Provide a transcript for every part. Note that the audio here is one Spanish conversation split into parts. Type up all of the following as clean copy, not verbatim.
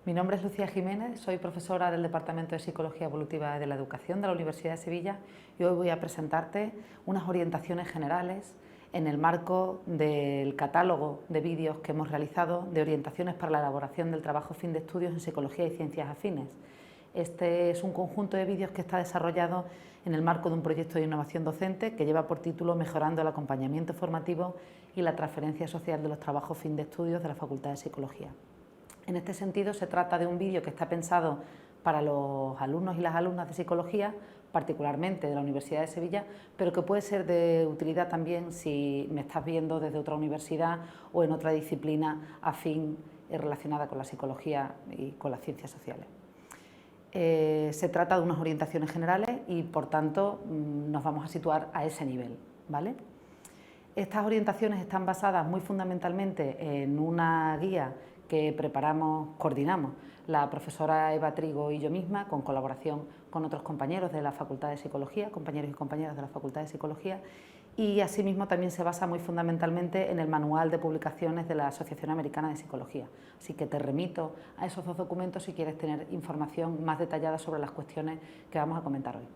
Mi nombre es Lucía Jiménez, soy profesora del Departamento de Psicología Evolutiva de la Educación de la Universidad de Sevilla y hoy voy a presentarte unas orientaciones generales en el marco del catálogo de vídeos que hemos realizado de orientaciones para la elaboración del trabajo fin de estudios en Psicología y Ciencias Afines. Este es un conjunto de vídeos que está desarrollado en el marco de un proyecto de innovación docente que lleva por título Mejorando el acompañamiento formativo y la transferencia social de los trabajos fin de estudios de la Facultad de Psicología. En este sentido, se trata de un vídeo que está pensado para los alumnos y las alumnas de Psicología, particularmente de la Universidad de Sevilla, pero que puede ser de utilidad también si me estás viendo desde otra universidad o en otra disciplina afín relacionada con la psicología y con las ciencias sociales. Se trata de unas orientaciones generales y, por tanto, nos vamos a situar a ese nivel, ¿vale? Estas orientaciones están basadas muy fundamentalmente en una guía que coordinamos la profesora Eva Trigo y yo misma, con colaboración con otros compañeros de la Facultad de Psicología, compañeros y compañeras de la Facultad de Psicología, y asimismo también se basa muy fundamentalmente en el manual de publicaciones de la Asociación Americana de Psicología. Así que te remito a esos dos documentos si quieres tener información más detallada sobre las cuestiones que vamos a comentar hoy.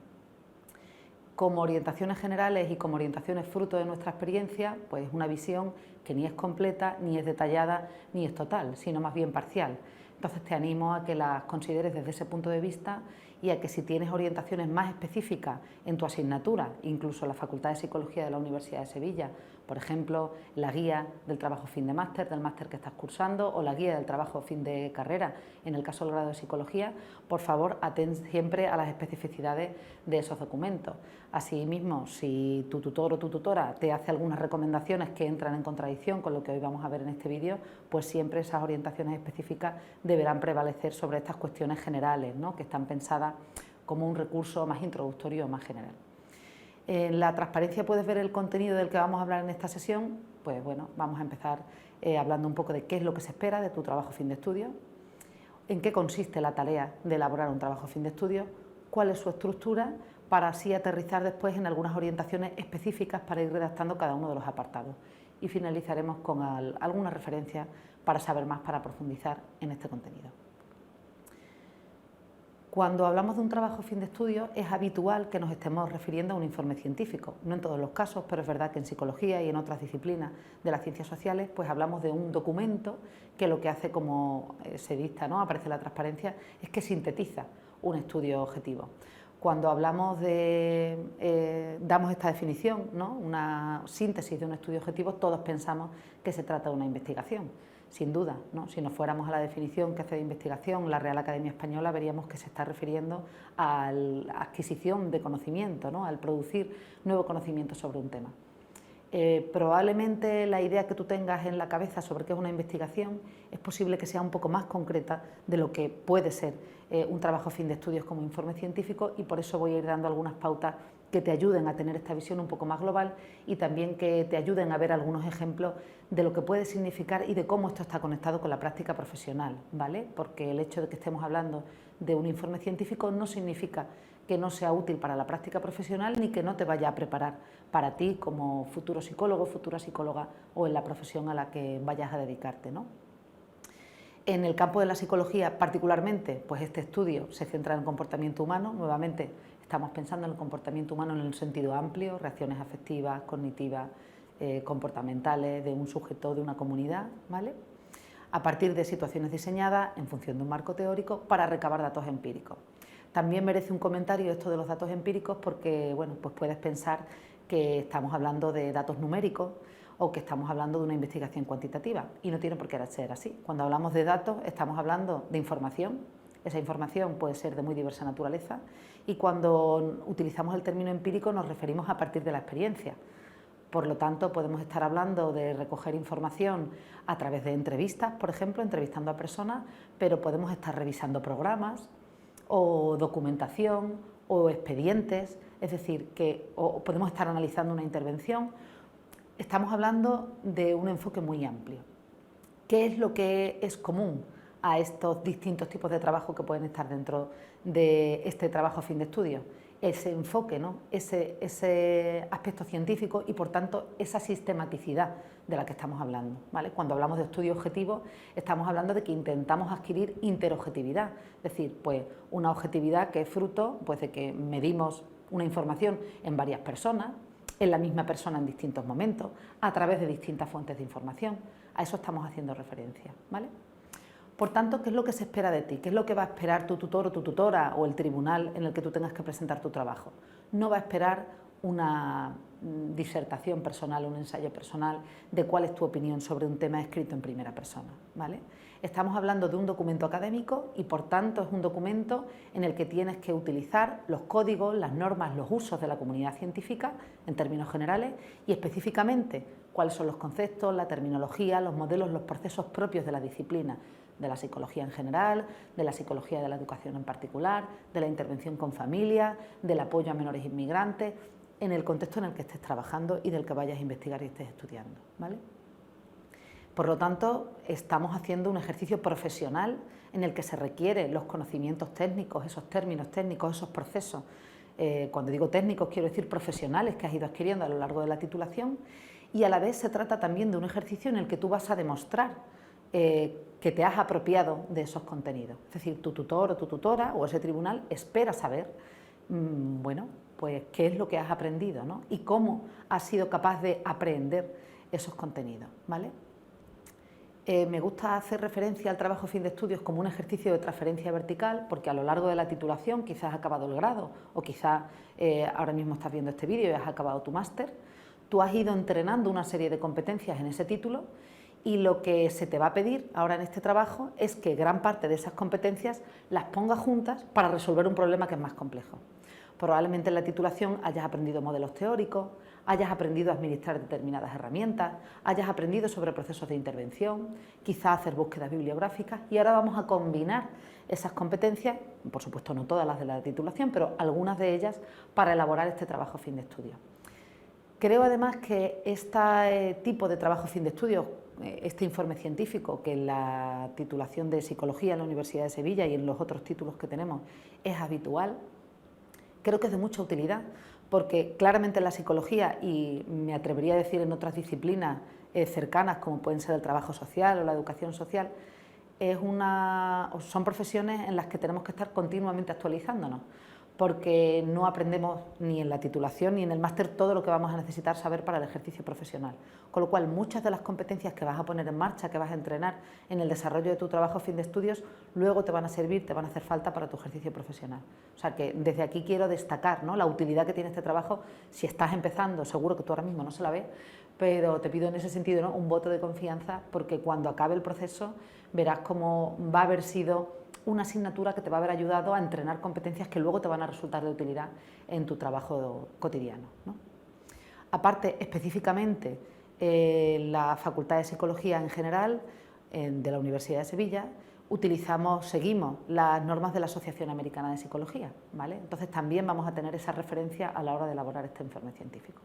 Como orientaciones generales y como orientaciones fruto de nuestra experiencia, pues una visión que ni es completa, ni es detallada, ni es total, sino más bien parcial. Entonces te animo a que las consideres desde ese punto de vista y a que si tienes orientaciones más específicas en tu asignatura, incluso en la Facultad de Psicología de la Universidad de Sevilla, por ejemplo, la guía del trabajo fin de máster, del máster que estás cursando, o la guía del trabajo fin de carrera, en el caso del grado de Psicología, por favor, atén siempre a las especificidades de esos documentos. Asimismo, si tu tutor o tu tutora te hace algunas recomendaciones que entran en contradicción con lo que hoy vamos a ver en este vídeo, pues siempre esas orientaciones específicas deberán prevalecer sobre estas cuestiones generales, ¿no?, que están pensadas como un recurso más introductorio o más general. En la transparencia puedes ver el contenido del que vamos a hablar en esta sesión. Pues bueno, vamos a empezar hablando un poco de qué es lo que se espera de tu trabajo fin de estudio, en qué consiste la tarea de elaborar un trabajo fin de estudio, cuál es su estructura, para así aterrizar después en algunas orientaciones específicas para ir redactando cada uno de los apartados. Y finalizaremos con algunas referencias para saber más, para profundizar en este contenido. Cuando hablamos de un trabajo fin de estudio es habitual que nos estemos refiriendo a un informe científico, no en todos los casos, pero es verdad que en psicología y en otras disciplinas de las ciencias sociales pues hablamos de un documento que lo que hace, como se dicta, ¿no?, aparece en la transparencia, es que sintetiza un estudio objetivo. Cuando hablamos damos esta definición, ¿no?, una síntesis de un estudio objetivo, todos pensamos que se trata de una investigación. Sin duda, ¿no? Si nos fuéramos a la definición que hace de investigación la Real Academia Española, veríamos que se está refiriendo a la adquisición de conocimiento, ¿no?, al producir nuevo conocimiento sobre un tema. Probablemente la idea que tú tengas en la cabeza sobre qué es una investigación es posible que sea un poco más concreta de lo que puede ser un trabajo fin de estudios como informe científico, y por eso voy a ir dando algunas pautas que te ayuden a tener esta visión un poco más global y también que te ayuden a ver algunos ejemplos de lo que puede significar y de cómo esto está conectado con la práctica profesional, ¿vale? Porque el hecho de que estemos hablando de un informe científico no significa que no sea útil para la práctica profesional ni que no te vaya a preparar para ti como futuro psicólogo, futura psicóloga o en la profesión a la que vayas a dedicarte, ¿no? En el campo de la psicología particularmente, pues este estudio se centra en el comportamiento humano. Nuevamente estamos pensando en el comportamiento humano en el sentido amplio, reacciones afectivas, cognitivas, comportamentales de un sujeto, de una comunidad, ¿vale?, a partir de situaciones diseñadas en función de un marco teórico para recabar datos empíricos. También merece un comentario esto de los datos empíricos porque, bueno, pues puedes pensar que estamos hablando de datos numéricos o que estamos hablando de una investigación cuantitativa, y no tiene por qué ser así. Cuando hablamos de datos estamos hablando de información. Esa información puede ser de muy diversa naturaleza, y cuando utilizamos el término empírico nos referimos a partir de la experiencia. Por lo tanto, podemos estar hablando de recoger información a través de entrevistas, por ejemplo, entrevistando a personas, pero podemos estar revisando programas o documentación o expedientes, es decir, o podemos estar analizando una intervención. Estamos hablando de un enfoque muy amplio. ¿Qué es lo que es común a estos distintos tipos de trabajo que pueden estar dentro de este trabajo fin de estudio? ese enfoque, ¿no? ese aspecto científico y, por tanto, esa sistematicidad de la que estamos hablando, ¿vale? Cuando hablamos de estudio objetivo, estamos hablando de que intentamos adquirir interobjetividad, es decir, pues una objetividad que es fruto pues, de que medimos una información en varias personas, en la misma persona en distintos momentos, a través de distintas fuentes de información. A eso estamos haciendo referencia, ¿vale? Por tanto, ¿qué es lo que se espera de ti? ¿Qué es lo que va a esperar tu tutor o tu tutora o el tribunal en el que tú tengas que presentar tu trabajo? No va a esperar una disertación personal, un ensayo personal de cuál es tu opinión sobre un tema escrito en primera persona, ¿vale? Estamos hablando de un documento académico y, por tanto, es un documento en el que tienes que utilizar los códigos, las normas, los usos de la comunidad científica en términos generales y específicamente cuáles son los conceptos, la terminología, los modelos, los procesos propios de la disciplina, de la psicología en general, de la psicología de la educación en particular, de la intervención con familias, del apoyo a menores inmigrantes, en el contexto en el que estés trabajando y del que vayas a investigar y estés estudiando, ¿vale? Por lo tanto, estamos haciendo un ejercicio profesional en el que se requieren los conocimientos técnicos, esos términos técnicos, esos procesos. Cuando digo técnicos, quiero decir profesionales que has ido adquiriendo a lo largo de la titulación, y a la vez se trata también de un ejercicio en el que tú vas a demostrar que te has apropiado de esos contenidos. Es decir, tu tutor o tu tutora o ese tribunal espera saber, bueno, pues qué es lo que has aprendido, ¿no? Y cómo has sido capaz de aprender esos contenidos, ¿vale? Me gusta hacer referencia al trabajo fin de estudios como un ejercicio de transferencia vertical, porque a lo largo de la titulación quizás has acabado el grado o quizás ahora mismo estás viendo este vídeo y has acabado tu máster. Tú has ido entrenando una serie de competencias en ese título y lo que se te va a pedir ahora en este trabajo es que gran parte de esas competencias las pongas juntas para resolver un problema que es más complejo. Probablemente en la titulación hayas aprendido modelos teóricos, hayas aprendido a administrar determinadas herramientas, hayas aprendido sobre procesos de intervención, quizás hacer búsquedas bibliográficas, y ahora vamos a combinar esas competencias, por supuesto no todas las de la titulación, pero algunas de ellas para elaborar este trabajo fin de estudio. Creo además que este tipo de trabajo fin de estudio, este informe científico que en la titulación de Psicología en la Universidad de Sevilla y en los otros títulos que tenemos es habitual, creo que es de mucha utilidad, porque claramente en la psicología, y me atrevería a decir en otras disciplinas cercanas como pueden ser el trabajo social o la educación social, son profesiones en las que tenemos que estar continuamente actualizándonos, porque no aprendemos ni en la titulación ni en el máster todo lo que vamos a necesitar saber para el ejercicio profesional. Con lo cual, muchas de las competencias que vas a poner en marcha, que vas a entrenar en el desarrollo de tu trabajo fin de estudios, luego te van a servir, te van a hacer falta para tu ejercicio profesional. O sea que desde aquí quiero destacar, ¿no?, la utilidad que tiene este trabajo. Si estás empezando, seguro que tú ahora mismo no se la ves, pero te pido en ese sentido, ¿no?, un voto de confianza, porque cuando acabe el proceso verás cómo va a haber sido una asignatura que te va a haber ayudado a entrenar competencias que luego te van a resultar de utilidad en tu trabajo cotidiano, ¿no? Aparte, específicamente, la Facultad de Psicología en general de la Universidad de Sevilla seguimos las normas de la Asociación Americana de Psicología, ¿vale? Entonces también vamos a tener esa referencia a la hora de elaborar este informe científico.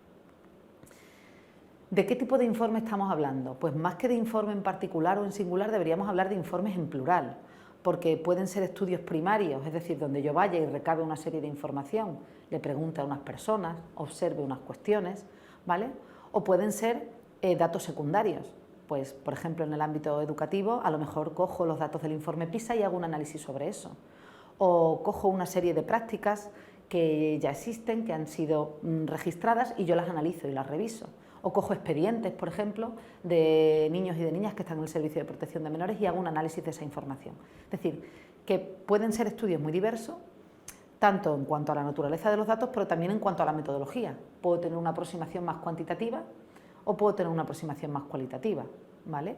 ¿De qué tipo de informe estamos hablando? Pues más que de informe en particular o en singular, deberíamos hablar de informes en plural, porque pueden ser estudios primarios, es decir, donde yo vaya y recabe una serie de información, le pregunte a unas personas, observe unas cuestiones, ¿vale? O pueden ser datos secundarios, pues por ejemplo en el ámbito educativo a lo mejor cojo los datos del informe PISA y hago un análisis sobre eso, o cojo una serie de prácticas que ya existen, que han sido registradas y yo las analizo y las reviso. O cojo expedientes, por ejemplo, de niños y de niñas que están en el Servicio de Protección de Menores y hago un análisis de esa información. Es decir, que pueden ser estudios muy diversos, tanto en cuanto a la naturaleza de los datos, pero también en cuanto a la metodología. Puedo tener una aproximación más cuantitativa o puedo tener una aproximación más cualitativa, ¿vale?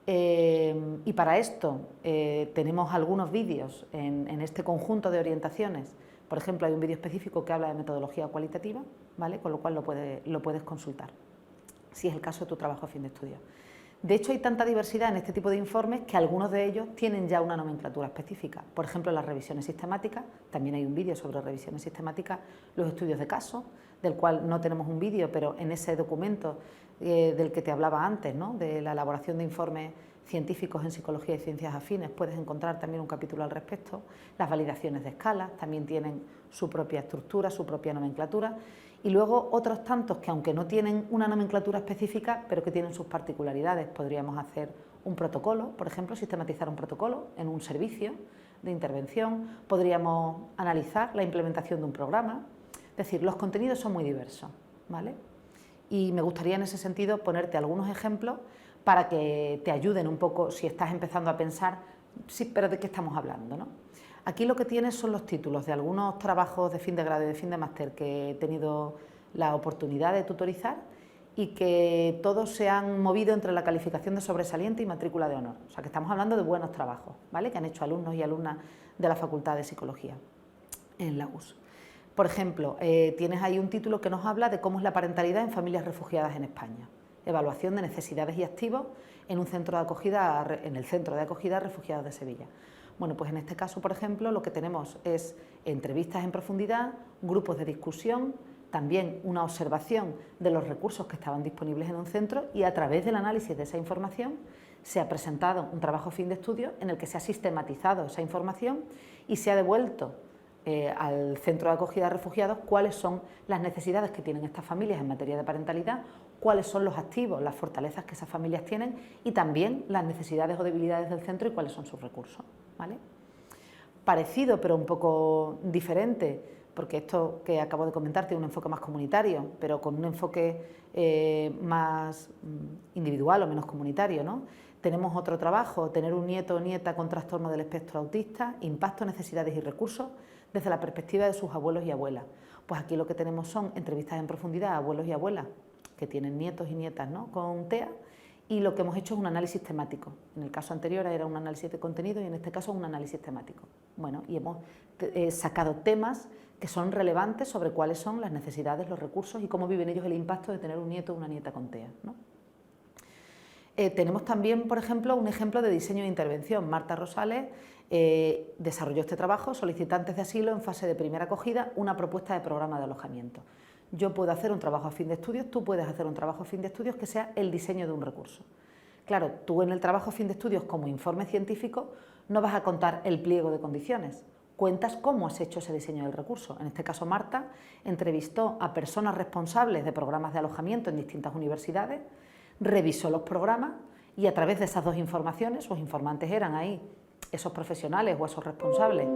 Y para esto tenemos algunos vídeos en este conjunto de orientaciones. Por ejemplo, hay un vídeo específico que habla de metodología cualitativa, ¿vale?, con lo cual lo puedes consultar, si es el caso de tu trabajo a fin de estudio. De hecho, hay tanta diversidad en este tipo de informes que algunos de ellos tienen ya una nomenclatura específica. Por ejemplo, las revisiones sistemáticas, también hay un vídeo sobre revisiones sistemáticas, los estudios de caso, del cual no tenemos un vídeo, pero en ese documento del que te hablaba antes, ¿no?, de la elaboración de informes científicos en psicología y ciencias afines, puedes encontrar también un capítulo al respecto. Las validaciones de escalas también tienen su propia estructura, su propia nomenclatura, y luego otros tantos que, aunque no tienen una nomenclatura específica, pero que tienen sus particularidades. Podríamos hacer un protocolo, por ejemplo, sistematizar un protocolo en un servicio de intervención, podríamos analizar la implementación de un programa. Es decir, los contenidos son muy diversos, ¿vale? Y me gustaría en ese sentido ponerte algunos ejemplos para que te ayuden un poco si estás empezando a pensar, sí, pero ¿de qué estamos hablando, no? Aquí lo que tienes son los títulos de algunos trabajos de fin de grado y de fin de máster que he tenido la oportunidad de tutorizar y que todos se han movido entre la calificación de sobresaliente y matrícula de honor. O sea, que estamos hablando de buenos trabajos, ¿vale?, que han hecho alumnos y alumnas de la Facultad de Psicología en la US. Por ejemplo, tienes ahí un título que nos habla de cómo es la parentalidad en familias refugiadas en España. Evaluación de necesidades y activos en un centro de acogida, en el Centro de Acogida a Refugiados de Sevilla. Bueno, pues en este caso, por ejemplo, lo que tenemos es entrevistas en profundidad, grupos de discusión, también una observación de los recursos que estaban disponibles en un centro, y a través del análisis de esa información se ha presentado un trabajo fin de estudio en el que se ha sistematizado esa información y se ha devuelto al Centro de Acogida a Refugiados cuáles son las necesidades que tienen estas familias en materia de parentalidad, cuáles son los activos, las fortalezas que esas familias tienen y también las necesidades o debilidades del centro y cuáles son sus recursos, ¿vale? Parecido pero un poco diferente, porque esto que acabo de comentar tiene un enfoque más comunitario, pero con un enfoque más individual o menos comunitario, ¿no? Tenemos otro trabajo, tener un nieto o nieta con trastorno del espectro autista, impacto, necesidades y recursos desde la perspectiva de sus abuelos y abuelas. Pues aquí lo que tenemos son entrevistas en profundidad a abuelos y abuelas que tienen nietos y nietas, ¿no?, con TEA, y lo que hemos hecho es un análisis temático. En el caso anterior era un análisis de contenido y en este caso un análisis temático. Bueno, y hemos sacado temas que son relevantes sobre cuáles son las necesidades, los recursos y cómo viven ellos el impacto de tener un nieto o una nieta con TEA, ¿no? Tenemos también, por ejemplo, un ejemplo de diseño de intervención. Marta Rosales desarrolló este trabajo, solicitantes de asilo en fase de primera acogida, una propuesta de programa de alojamiento. Yo puedo hacer un trabajo a fin de estudios, tú puedes hacer un trabajo a fin de estudios que sea el diseño de un recurso. Claro, tú en el trabajo a fin de estudios como informe científico no vas a contar el pliego de condiciones, cuentas cómo has hecho ese diseño del recurso. En este caso, Marta entrevistó a personas responsables de programas de alojamiento en distintas universidades, revisó los programas y a través de esas dos informaciones, sus informantes eran ahí esos profesionales o esos responsables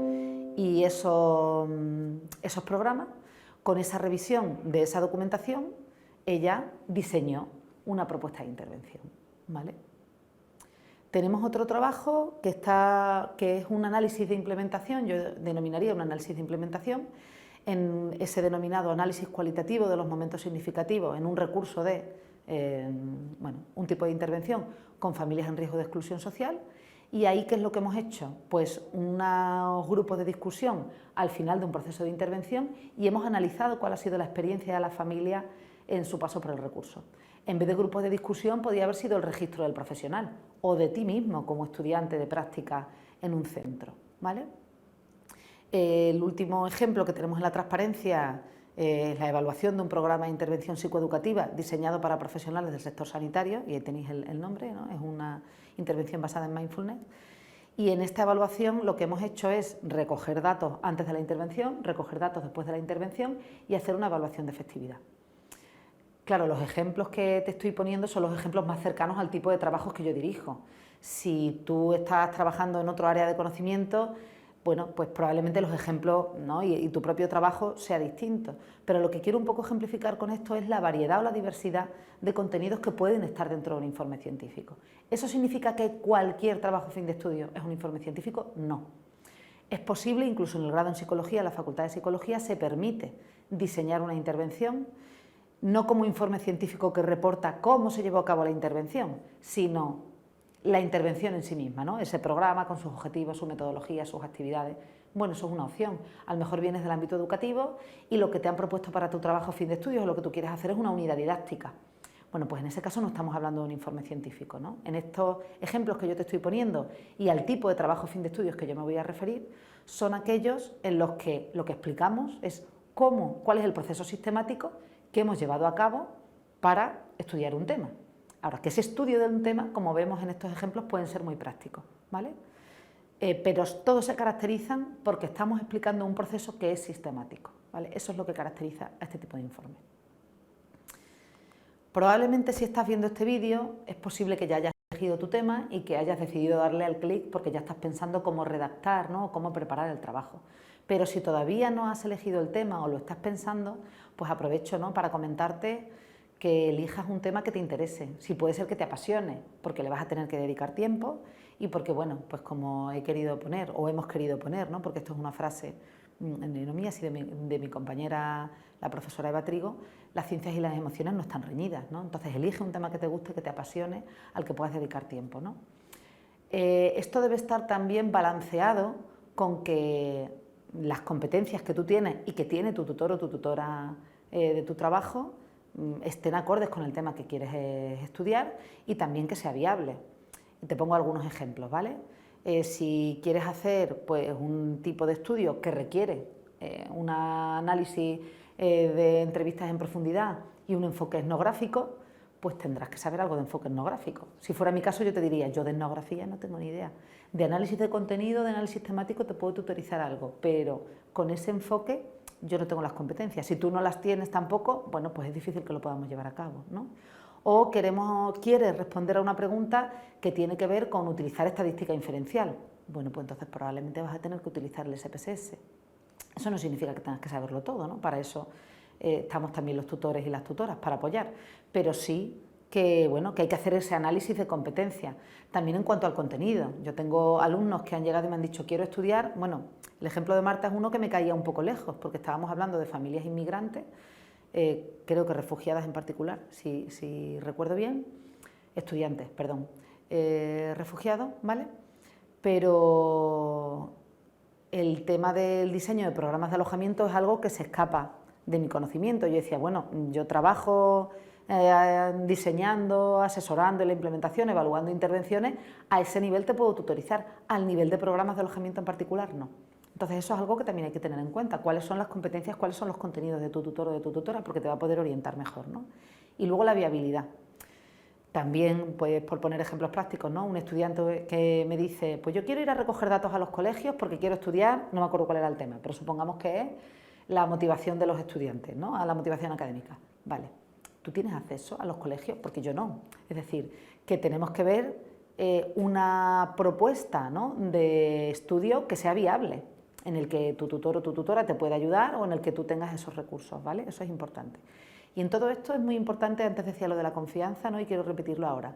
y esos programas. Con esa revisión de esa documentación, ella diseñó una propuesta de intervención, ¿vale? Tenemos otro trabajo que es un análisis de implementación, yo denominaría un análisis de implementación, en ese denominado análisis cualitativo de los momentos significativos en un recurso de un tipo de intervención con familias en riesgo de exclusión social. Y ahí, ¿qué es lo que hemos hecho? Pues unos grupos de discusión al final de un proceso de intervención y hemos analizado cuál ha sido la experiencia de la familia en su paso por el recurso. En vez de grupos de discusión podría haber sido el registro del profesional o de ti mismo como estudiante de práctica en un centro, ¿vale? El último ejemplo que tenemos en la transparencia es la evaluación de un programa de intervención psicoeducativa diseñado para profesionales del sector sanitario, y ahí tenéis el nombre, ¿no? Es una intervención basada en mindfulness. Y en esta evaluación lo que hemos hecho es recoger datos antes de la intervención, recoger datos después de la intervención y hacer una evaluación de efectividad. Claro, los ejemplos que te estoy poniendo son los ejemplos más cercanos al tipo de trabajos que yo dirijo. Si tú estás trabajando en otro área de conocimiento, bueno, pues probablemente los ejemplos, ¿no?, y tu propio trabajo sea distinto. Pero lo que quiero un poco ejemplificar con esto es la variedad o la diversidad de contenidos que pueden estar dentro de un informe científico. ¿Eso significa que cualquier trabajo fin de estudio es un informe científico? No. Es posible, incluso en el grado en psicología, en la Facultad de Psicología, se permite diseñar una intervención, no como informe científico que reporta cómo se llevó a cabo la intervención, sino la intervención en sí misma, ¿no? Ese programa con sus objetivos, su metodología, sus actividades. Bueno, eso es una opción. A lo mejor vienes del ámbito educativo y lo que te han propuesto para tu trabajo fin de estudios o lo que tú quieres hacer es una unidad didáctica. Bueno, pues en ese caso no estamos hablando de un informe científico, ¿no? En estos ejemplos que yo te estoy poniendo y al tipo de trabajo fin de estudios que yo me voy a referir, son aquellos en los que lo que explicamos es cuál es el proceso sistemático que hemos llevado a cabo para estudiar un tema. Ahora, que ese estudio de un tema, como vemos en estos ejemplos, pueden ser muy prácticos, ¿vale? Pero todos se caracterizan porque estamos explicando un proceso que es sistemático, ¿vale? Eso es lo que caracteriza a este tipo de informe. Probablemente si estás viendo este vídeo es posible que ya hayas elegido tu tema y que hayas decidido darle al clic porque ya estás pensando cómo redactar, ¿no? O cómo preparar el trabajo. Pero si todavía no has elegido el tema o lo estás pensando, pues aprovecho, ¿no?, para comentarte que elijas un tema que te interese. Si puede ser que te apasione, porque le vas a tener que dedicar tiempo y porque, bueno, pues como he querido poner o hemos querido poner, ¿no?, porque esto es una frase no mía, sino de mi compañera, la profesora Eva Trigo, las ciencias y las emociones no están reñidas, ¿no? Entonces elige un tema que te guste, que te apasione, al que puedas dedicar tiempo, ¿no? Esto debe estar también balanceado con que las competencias que tú tienes y que tiene tu tutor o tu tutora de tu trabajo estén acordes con el tema que quieres estudiar y también que sea viable. Te pongo algunos ejemplos, ¿vale? Si quieres hacer pues, un tipo de estudio que requiere un análisis de entrevistas en profundidad y un enfoque etnográfico, pues tendrás que saber algo de enfoque etnográfico. Si fuera mi caso yo te diría, yo de etnografía no tengo ni idea. De análisis de contenido, de análisis temático te puedo tutorizar algo, pero con ese enfoque yo no tengo las competencias. Si tú no las tienes tampoco, bueno, pues es difícil que lo podamos llevar a cabo, ¿no? O quieres responder a una pregunta que tiene que ver con utilizar estadística inferencial. Bueno, pues entonces probablemente vas a tener que utilizar el SPSS. Eso no significa que tengas que saberlo todo, ¿no? Para eso estamos también los tutores y las tutoras, para apoyar. Pero sí que, bueno, que hay que hacer ese análisis de competencia. También en cuanto al contenido. Yo tengo alumnos que han llegado y me han dicho, quiero estudiar. Bueno, el ejemplo de Marta es uno que me caía un poco lejos, porque estábamos hablando de familias inmigrantes, creo que refugiadas en particular, si recuerdo bien, estudiantes, perdón, refugiados, ¿vale? Pero el tema del diseño de programas de alojamiento es algo que se escapa de mi conocimiento. Yo decía, bueno, yo trabajo diseñando, asesorando en la implementación, evaluando intervenciones, a ese nivel te puedo tutorizar, al nivel de programas de alojamiento en particular no. Entonces eso es algo que también hay que tener en cuenta, cuáles son las competencias, cuáles son los contenidos de tu tutor o de tu tutora, porque te va a poder orientar mejor, ¿no? Y luego la viabilidad. También, pues por poner ejemplos prácticos, ¿no? Un estudiante que me dice, pues yo quiero ir a recoger datos a los colegios porque quiero estudiar, no me acuerdo cuál era el tema, pero supongamos que es la motivación de los estudiantes, ¿no? A la motivación académica. Vale, ¿tú tienes acceso a los colegios? Porque yo no. Es decir, que tenemos que ver una propuesta, ¿no?, de estudio que sea viable, en el que tu tutor o tu tutora te pueda ayudar o en el que tú tengas esos recursos, ¿vale? Eso es importante. Y en todo esto es muy importante, antes decía lo de la confianza, ¿no?, y quiero repetirlo ahora.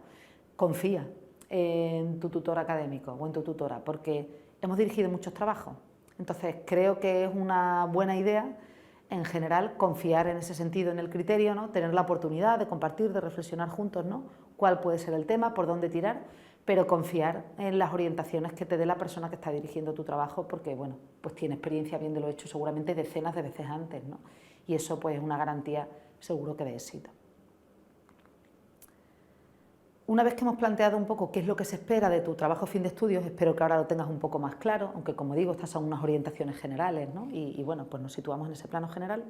Confía en tu tutor académico o en tu tutora, porque hemos dirigido muchos trabajos. Entonces creo que es una buena idea, en general, confiar en ese sentido en el criterio, ¿no?, tener la oportunidad de compartir, de reflexionar juntos, ¿no?, cuál puede ser el tema, por dónde tirar, pero confiar en las orientaciones que te dé la persona que está dirigiendo tu trabajo, porque, bueno, pues tiene experiencia habiéndolo hecho seguramente decenas de veces antes, ¿no? Y eso pues es una garantía seguro que de éxito. Una vez que hemos planteado un poco qué es lo que se espera de tu trabajo fin de estudios, espero que ahora lo tengas un poco más claro, aunque como digo, estas son unas orientaciones generales, ¿no? Y bueno, pues nos situamos en ese plano general.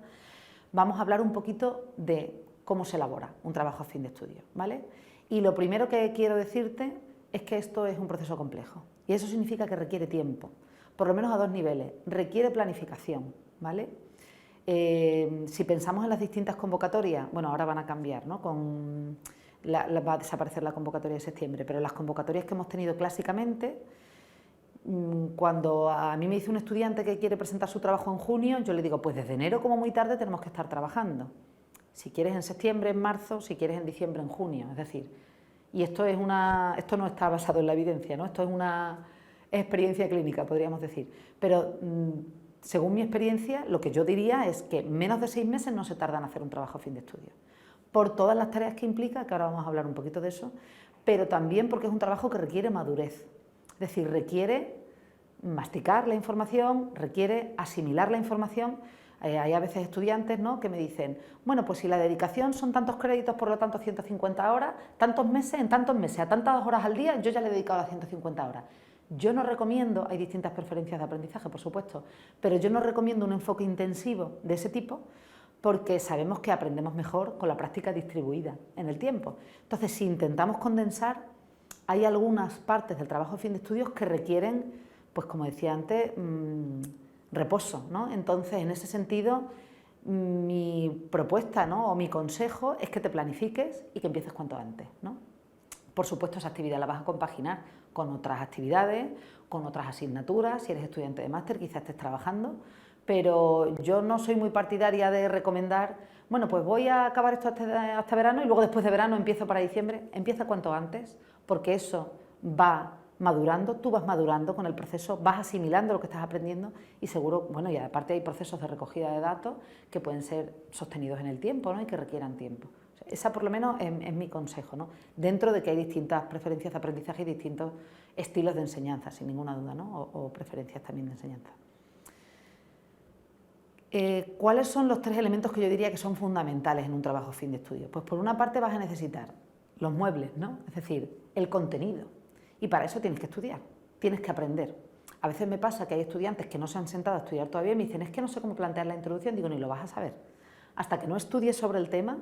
Vamos a hablar un poquito de cómo se elabora un trabajo fin de estudios, ¿vale? Y lo primero que quiero decirte es que esto es un proceso complejo y eso significa que requiere tiempo, por lo menos a dos niveles. Requiere planificación, ¿vale? Si pensamos en las distintas convocatorias, bueno, ahora van a cambiar, ¿no? Va a desaparecer la convocatoria de septiembre, pero las convocatorias que hemos tenido clásicamente, cuando a mí me dice un estudiante que quiere presentar su trabajo en junio, yo le digo, pues desde enero como muy tarde tenemos que estar trabajando. Si quieres en septiembre, en marzo, si quieres en diciembre, en junio, es decir, y esto no está basado en la evidencia, ¿no? Esto es una experiencia clínica, podríamos decir, pero según mi experiencia, lo que yo diría es que menos de 6 meses no se tarda en hacer un trabajo a fin de estudio, por todas las tareas que implica, que ahora vamos a hablar un poquito de eso, pero también porque es un trabajo que requiere madurez, es decir, requiere masticar la información, requiere asimilar la información. Hay a veces estudiantes, ¿no?, que me dicen, bueno, pues si la dedicación son tantos créditos, por lo tanto 150 horas, tantos meses, en tantos meses, a tantas horas al día, yo ya le he dedicado las 150 horas. Yo no recomiendo, hay distintas preferencias de aprendizaje, por supuesto, pero yo no recomiendo un enfoque intensivo de ese tipo, porque sabemos que aprendemos mejor con la práctica distribuida en el tiempo. Entonces, si intentamos condensar, hay algunas partes del trabajo de fin de estudios que requieren, pues como decía antes, reposo, ¿no? Entonces, en ese sentido, mi propuesta, ¿no?, o mi consejo es que te planifiques y que empieces cuanto antes, ¿no? Por supuesto, esa actividad la vas a compaginar con otras actividades, con otras asignaturas. Si eres estudiante de máster, quizás estés trabajando, pero yo no soy muy partidaria de recomendar, bueno, pues voy a acabar esto hasta verano y luego después de verano empiezo para diciembre. Empieza cuanto antes, porque eso va madurando, tú vas madurando con el proceso, vas asimilando lo que estás aprendiendo y seguro, bueno, y aparte hay procesos de recogida de datos que pueden ser sostenidos en el tiempo, ¿no?, y que requieran tiempo. O sea, esa por lo menos es mi consejo, ¿no?, dentro de que hay distintas preferencias de aprendizaje y distintos estilos de enseñanza, sin ninguna duda, ¿no?, o preferencias también de enseñanza. ¿Cuáles son los 3 elementos que yo diría que son fundamentales en un trabajo fin de estudio? Pues por una parte vas a necesitar los muebles, ¿no?, es decir, el contenido. Y para eso tienes que estudiar, tienes que aprender. A veces me pasa que hay estudiantes que no se han sentado a estudiar todavía y me dicen, es que no sé cómo plantear la introducción. Digo, ni lo vas a saber. Hasta que no estudies sobre el tema,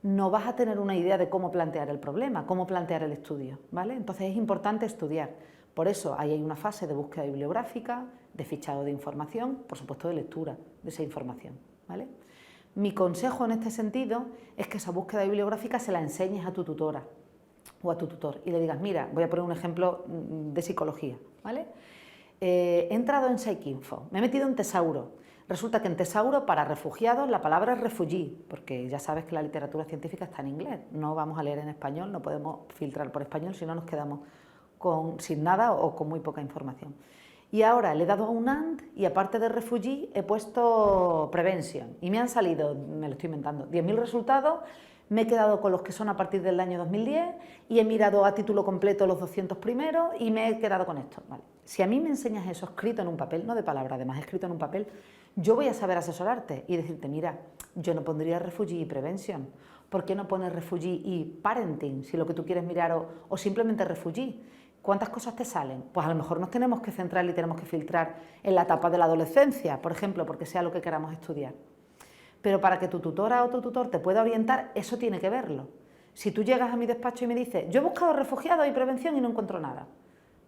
no vas a tener una idea de cómo plantear el problema, cómo plantear el estudio, ¿vale? Entonces es importante estudiar. Por eso ahí hay una fase de búsqueda bibliográfica, de fichado de información, por supuesto de lectura de esa información, ¿vale? Mi consejo en este sentido es que esa búsqueda bibliográfica se la enseñes a tu tutora o a tu tutor y le digas, mira, voy a poner un ejemplo de psicología, ¿vale? He entrado en Psycinfo, me he metido en Tesauro. Resulta que en Tesauro, para refugiados, la palabra es refugee, porque ya sabes que la literatura científica está en inglés, no vamos a leer en español, no podemos filtrar por español, si no nos quedamos sin nada o con muy poca información. Y ahora le he dado a un AND y aparte de refugee he puesto prevention y me han salido, me lo estoy inventando, 10.000 resultados. Me he quedado con los que son a partir del año 2010 y he mirado a título completo los 200 primeros y me he quedado con esto. Vale. Si a mí me enseñas eso escrito en un papel, no de palabra, además escrito en un papel, yo voy a saber asesorarte y decirte, mira, yo no pondría refugee y prevention. ¿Por qué no pones refugee y parenting si lo que tú quieres mirar o simplemente refugee? ¿Cuántas cosas te salen? Pues a lo mejor nos tenemos que centrar y tenemos que filtrar en la etapa de la adolescencia, por ejemplo, porque sea lo que queramos estudiar. Pero para que tu tutora o tu tutor te pueda orientar, eso tiene que verlo. Si tú llegas a mi despacho y me dices, yo he buscado refugiados y prevención y no encuentro nada.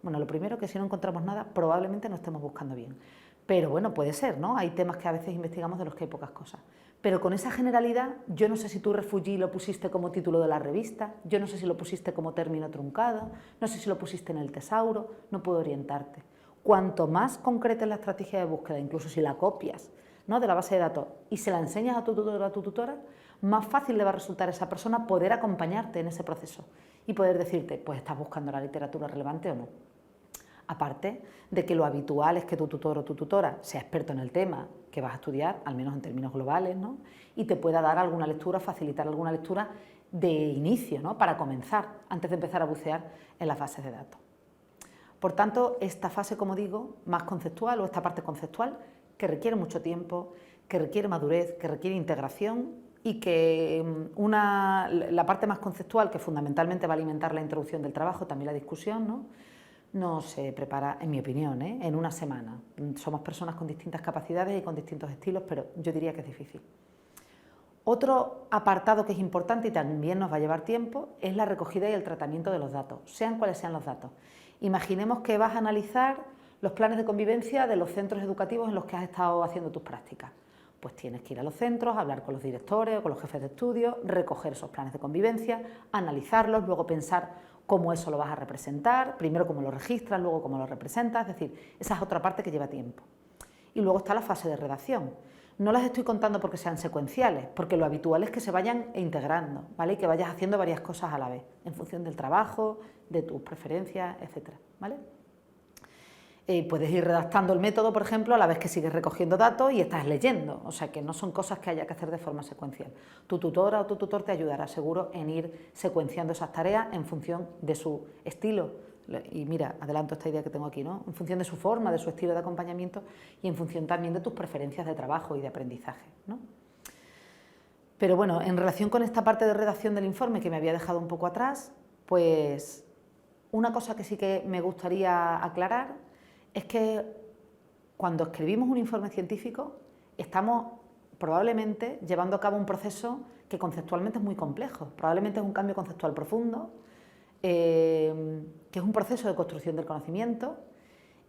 Bueno, lo primero que si no encontramos nada, probablemente no estemos buscando bien. Pero bueno, puede ser, ¿no? Hay temas que a veces investigamos de los que hay pocas cosas. Pero con esa generalidad, yo no sé si tú refugee lo pusiste como título de la revista, yo no sé si lo pusiste como término truncado, no sé si lo pusiste en el tesauro, no puedo orientarte. Cuanto más concreta es la estrategia de búsqueda, incluso si la copias, ¿no?, de la base de datos y se la enseñas a tu tutor o a tu tutora, más fácil le va a resultar a esa persona poder acompañarte en ese proceso y poder decirte, pues estás buscando la literatura relevante o no. Aparte de que lo habitual es que tu tutor o tu tutora sea experto en el tema que vas a estudiar, al menos en términos globales, ¿no?, y te pueda dar alguna lectura, facilitar alguna lectura de inicio, ¿no?, para comenzar, antes de empezar a bucear en las bases de datos. Por tanto, esta fase, como digo, más conceptual o esta parte conceptual, que requiere mucho tiempo, que requiere madurez, que requiere integración y que la parte más conceptual, que fundamentalmente va a alimentar la introducción del trabajo, también la discusión, no se prepara, en mi opinión, en una semana. Somos personas con distintas capacidades y con distintos estilos, pero yo diría que es difícil. Otro apartado que es importante y también nos va a llevar tiempo es la recogida y el tratamiento de los datos, sean cuales sean los datos. Imaginemos que vas a analizar los planes de convivencia de los centros educativos en los que has estado haciendo tus prácticas. Pues tienes que ir a los centros, hablar con los directores o con los jefes de estudio, recoger esos planes de convivencia, analizarlos, luego pensar cómo eso lo vas a representar, primero cómo lo registras, luego cómo lo representas, es decir, esa es otra parte que lleva tiempo. Y luego está la fase de redacción. No las estoy contando porque sean secuenciales, porque lo habitual es que se vayan integrando, ¿vale?, y que vayas haciendo varias cosas a la vez, en función del trabajo, de tus preferencias, etcétera, ¿vale? Puedes ir redactando el método, por ejemplo, a la vez que sigues recogiendo datos y estás leyendo, o sea que no son cosas que haya que hacer de forma secuencial. Tu tutora o tu tutor te ayudará seguro en ir secuenciando esas tareas en función de su estilo, y mira, adelanto esta idea que tengo aquí, ¿no?, en función de su forma, de su estilo de acompañamiento y en función también de tus preferencias de trabajo y de aprendizaje, ¿no? Pero bueno, en relación con esta parte de redacción del informe que me había dejado un poco atrás, pues una cosa que sí que me gustaría aclarar es que cuando escribimos un informe científico estamos probablemente llevando a cabo un proceso que conceptualmente es muy complejo, probablemente es un cambio conceptual profundo, que es un proceso de construcción del conocimiento,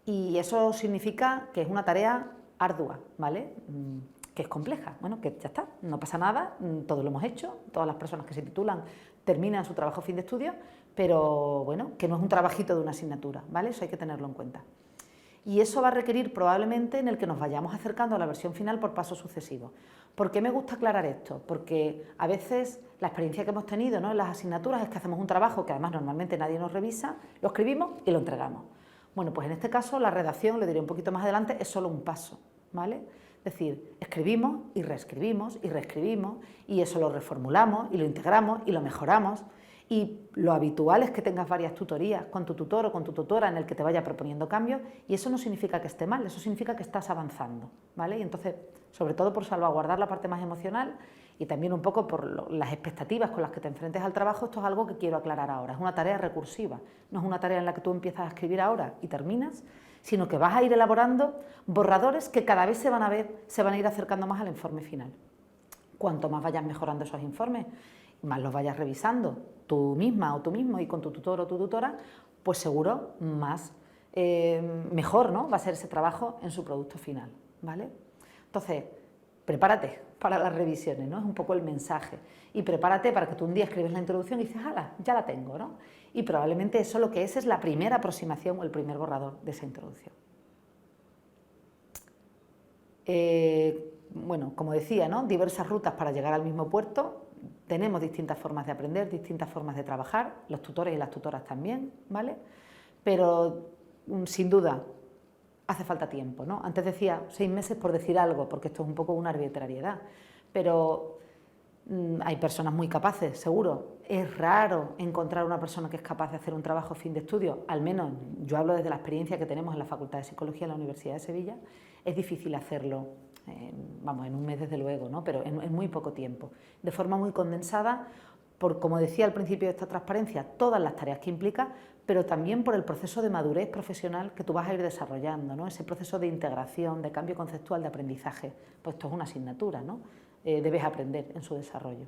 y eso significa que es una tarea ardua, ¿vale? Que es compleja, bueno, que ya está, no pasa nada, todos lo hemos hecho, todas las personas que se titulan terminan su trabajo fin de estudio, pero bueno, que no es un trabajito de una asignatura, ¿vale? Eso hay que tenerlo en cuenta. Y eso va a requerir probablemente en el que nos vayamos acercando a la versión final por pasos sucesivos. ¿Por qué me gusta aclarar esto? Porque a veces la experiencia que hemos tenido, ¿no?, en las asignaturas es que hacemos un trabajo que además normalmente nadie nos revisa, lo escribimos y lo entregamos. Bueno, pues en este caso la redacción, lo diré un poquito más adelante, es solo un paso, ¿vale? Es decir, escribimos y reescribimos y eso lo reformulamos y lo integramos y lo mejoramos. Y lo habitual es que tengas varias tutorías con tu tutor o con tu tutora en el que te vaya proponiendo cambios, y eso no significa que esté mal, eso significa que estás avanzando, ¿vale? Y entonces, sobre todo por salvaguardar la parte más emocional y también un poco por las expectativas con las que te enfrentes al trabajo, esto es algo que quiero aclarar ahora. Es una tarea recursiva, no es una tarea en la que tú empiezas a escribir ahora y terminas, sino que vas a ir elaborando borradores que cada vez se van a ir acercando más al informe final. Cuanto más vayas mejorando esos informes, más los vayas revisando tú misma o tú mismo y con tu tutor o tu tutora, pues seguro más mejor, ¿no?, va a ser ese trabajo en su producto final, ¿vale? Entonces, prepárate para las revisiones, ¿no? Es un poco el mensaje. Y prepárate para que tú un día escribes la introducción y dices, ¡hala!, ya la tengo, ¿no? Y probablemente eso lo que es la primera aproximación o el primer borrador de esa introducción. Bueno, como decía, ¿no?, diversas rutas para llegar al mismo puerto. Tenemos distintas formas de aprender, distintas formas de trabajar, los tutores y las tutoras también, ¿vale? Pero sin duda hace falta tiempo, ¿no? Antes decía 6 meses por decir algo, porque esto es un poco una arbitrariedad, pero hay personas muy capaces, seguro. Es raro encontrar una persona que es capaz de hacer un trabajo fin de estudio, al menos yo hablo desde la experiencia que tenemos en la Facultad de Psicología de la Universidad de Sevilla, es difícil hacerlo, vamos, en un mes desde luego, ¿no?, pero en muy poco tiempo, de forma muy condensada, por, como decía al principio de esta transparencia, todas las tareas que implica, pero también por el proceso de madurez profesional que tú vas a ir desarrollando, ¿no?, ese proceso de integración, de cambio conceptual, de aprendizaje. Pues esto es una asignatura, ¿no?, debes aprender en su desarrollo.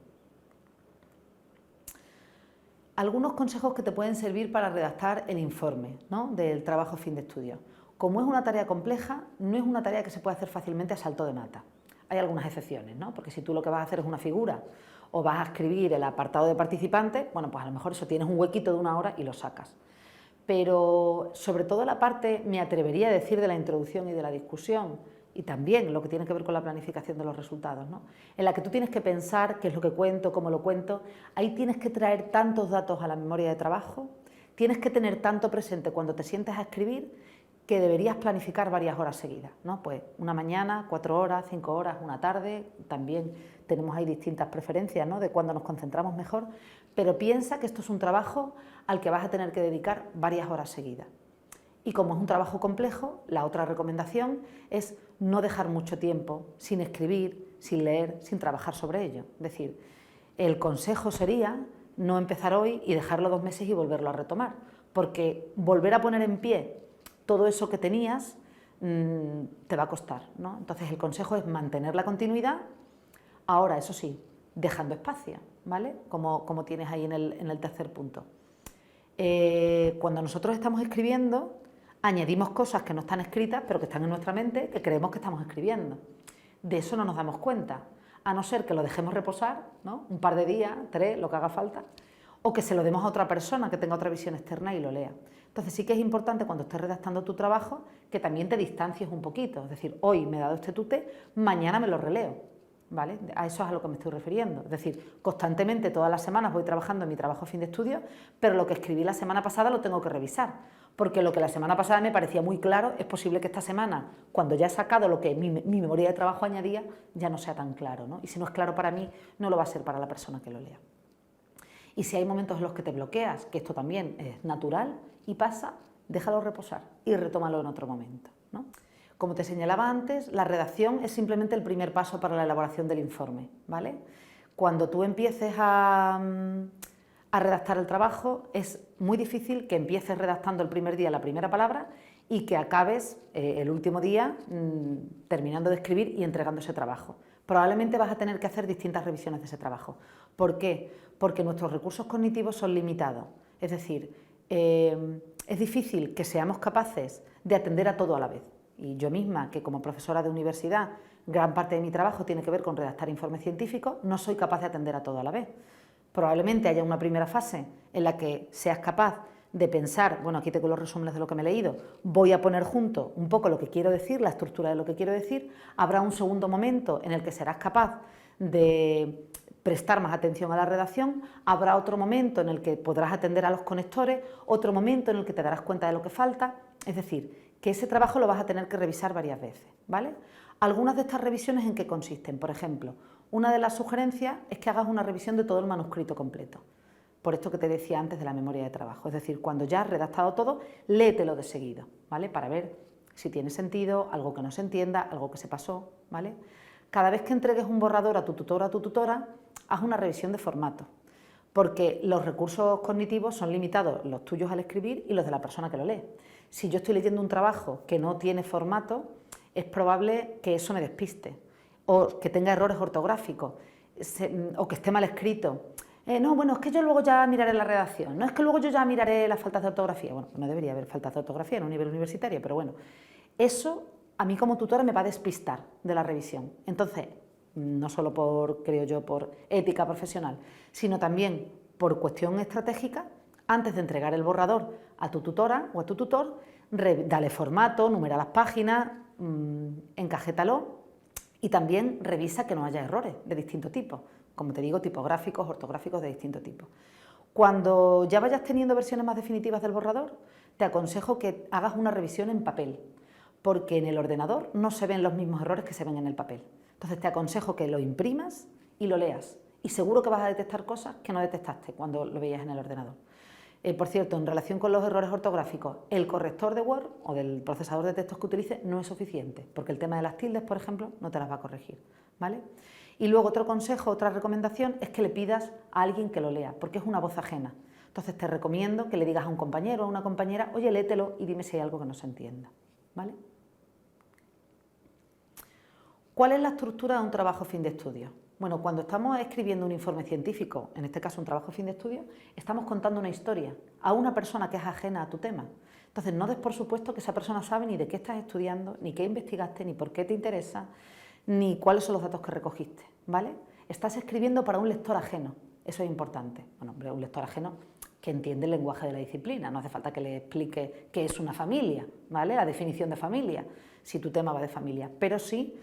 Algunos consejos que te pueden servir para redactar el informe, ¿no?, del trabajo fin de estudio. Como es una tarea compleja, no es una tarea que se puede hacer fácilmente a salto de mata. Hay algunas excepciones, ¿no?, porque si tú lo que vas a hacer es una figura o vas a escribir el apartado de participantes, bueno, pues a lo mejor eso tienes un huequito de 1 hora y lo sacas. Pero sobre todo la parte, me atrevería a decir, de la introducción y de la discusión, y también lo que tiene que ver con la planificación de los resultados, ¿no?, en la que tú tienes que pensar qué es lo que cuento, cómo lo cuento, ahí tienes que traer tantos datos a la memoria de trabajo, tienes que tener tanto presente cuando te sientes a escribir, que deberías planificar varias horas seguidas, ¿no? Pues una mañana, 4 horas, 5 horas, una tarde, también tenemos ahí distintas preferencias, ¿no?, de cuándo nos concentramos mejor, pero piensa que esto es un trabajo al que vas a tener que dedicar varias horas seguidas. Y como es un trabajo complejo, la otra recomendación es no dejar mucho tiempo sin escribir, sin leer, sin trabajar sobre ello. Es decir, el consejo sería no empezar hoy y dejarlo 2 meses y volverlo a retomar, porque volver a poner en pie todo eso que tenías te va a costar, ¿no? Entonces el consejo es mantener la continuidad, ahora eso sí, dejando espacio, ¿vale?, como tienes ahí en el tercer punto. Cuando nosotros estamos escribiendo, añadimos cosas que no están escritas, pero que están en nuestra mente, que creemos que estamos escribiendo. De eso no nos damos cuenta, a no ser que lo dejemos reposar, ¿no?, un par de días, 3, lo que haga falta, o que se lo demos a otra persona que tenga otra visión externa y lo lea. Entonces sí que es importante, cuando estés redactando tu trabajo, que también te distancies un poquito, es decir, hoy me he dado este tute, mañana me lo releo, ¿vale? A eso es a lo que me estoy refiriendo. Es decir, constantemente, todas las semanas voy trabajando en mi trabajo fin de estudio, pero lo que escribí la semana pasada lo tengo que revisar, porque lo que la semana pasada me parecía muy claro, es posible que esta semana, cuando ya he sacado lo que mi memoria de trabajo añadía, ya no sea tan claro, ¿no? Y si no es claro para mí, no lo va a ser para la persona que lo lea. Y si hay momentos en los que te bloqueas, que esto también es natural y pasa, déjalo reposar y retómalo en otro momento, ¿no? Como te señalaba antes, la redacción es simplemente el primer paso para la elaboración del informe, ¿vale? Cuando tú empieces a redactar el trabajo, es muy difícil que empieces redactando el primer día la primera palabra y que acabes el último día terminando de escribir y entregando ese trabajo, probablemente vas a tener que hacer distintas revisiones de ese trabajo. ¿Por qué? Porque nuestros recursos cognitivos son limitados. Es decir, es difícil que seamos capaces de atender a todo a la vez. Y yo misma, que como profesora de universidad, gran parte de mi trabajo tiene que ver con redactar informes científicos, no soy capaz de atender a todo a la vez. Probablemente haya una primera fase en la que seas capaz de pensar, bueno, aquí tengo los resúmenes de lo que me he leído, voy a poner junto un poco lo que quiero decir, la estructura de lo que quiero decir. Habrá un segundo momento en el que serás capaz de prestar más atención a la redacción, habrá otro momento en el que podrás atender a los conectores, otro momento en el que te darás cuenta de lo que falta, es decir, que ese trabajo lo vas a tener que revisar varias veces, ¿vale? Algunas de estas revisiones, ¿en qué consisten? Por ejemplo, una de las sugerencias es que hagas una revisión de todo el manuscrito completo, por esto que te decía antes de la memoria de trabajo, es decir, cuando ya has redactado todo, léetelo de seguido, ¿vale? Para ver si tiene sentido, algo que no se entienda, algo que se pasó, ¿vale? Cada vez que entregues un borrador a tu tutor o a tu tutora, haz una revisión de formato, porque los recursos cognitivos son limitados, los tuyos al escribir y los de la persona que lo lee. Si yo estoy leyendo un trabajo que no tiene formato, es probable que eso me despiste, o que tenga errores ortográficos, o que esté mal escrito. No, bueno, es que yo luego ya miraré la redacción, no es que luego yo ya miraré las faltas de ortografía. Bueno, no debería haber faltas de ortografía en un nivel universitario, pero bueno, eso a mí como tutora me va a despistar de la revisión. Entonces, no solo por, creo yo, por ética profesional, sino también por cuestión estratégica, antes de entregar el borrador a tu tutora o a tu tutor, dale formato, numera las páginas, encajétalo y también revisa que no haya errores de distinto tipo, como te digo, tipográficos, ortográficos de distinto tipo. Cuando ya vayas teniendo versiones más definitivas del borrador, te aconsejo que hagas una revisión en papel, porque en el ordenador no se ven los mismos errores que se ven en el papel. Entonces te aconsejo que lo imprimas y lo leas, y seguro que vas a detectar cosas que no detectaste cuando lo veías en el ordenador. Por cierto, en relación con los errores ortográficos, el corrector de Word o del procesador de textos que utilices no es suficiente, porque el tema de las tildes, por ejemplo, no te las va a corregir, ¿vale? Y luego otro consejo, otra recomendación es que le pidas a alguien que lo lea, porque es una voz ajena. Entonces te recomiendo que le digas a un compañero o a una compañera, oye, léetelo y dime si hay algo que no se entienda, ¿vale? ¿Cuál es la estructura de un trabajo fin de estudio? Bueno, cuando estamos escribiendo un informe científico, en este caso un trabajo fin de estudio, estamos contando una historia a una persona que es ajena a tu tema. Entonces no des por supuesto que esa persona sabe ni de qué estás estudiando, ni qué investigaste, ni por qué te interesa, ni cuáles son los datos que recogiste, ¿vale? Estás escribiendo para un lector ajeno, eso es importante. Bueno, hombre, un lector ajeno que entiende el lenguaje de la disciplina, no hace falta que le explique qué es una familia, ¿vale? La definición de familia, si tu tema va de familia, pero sí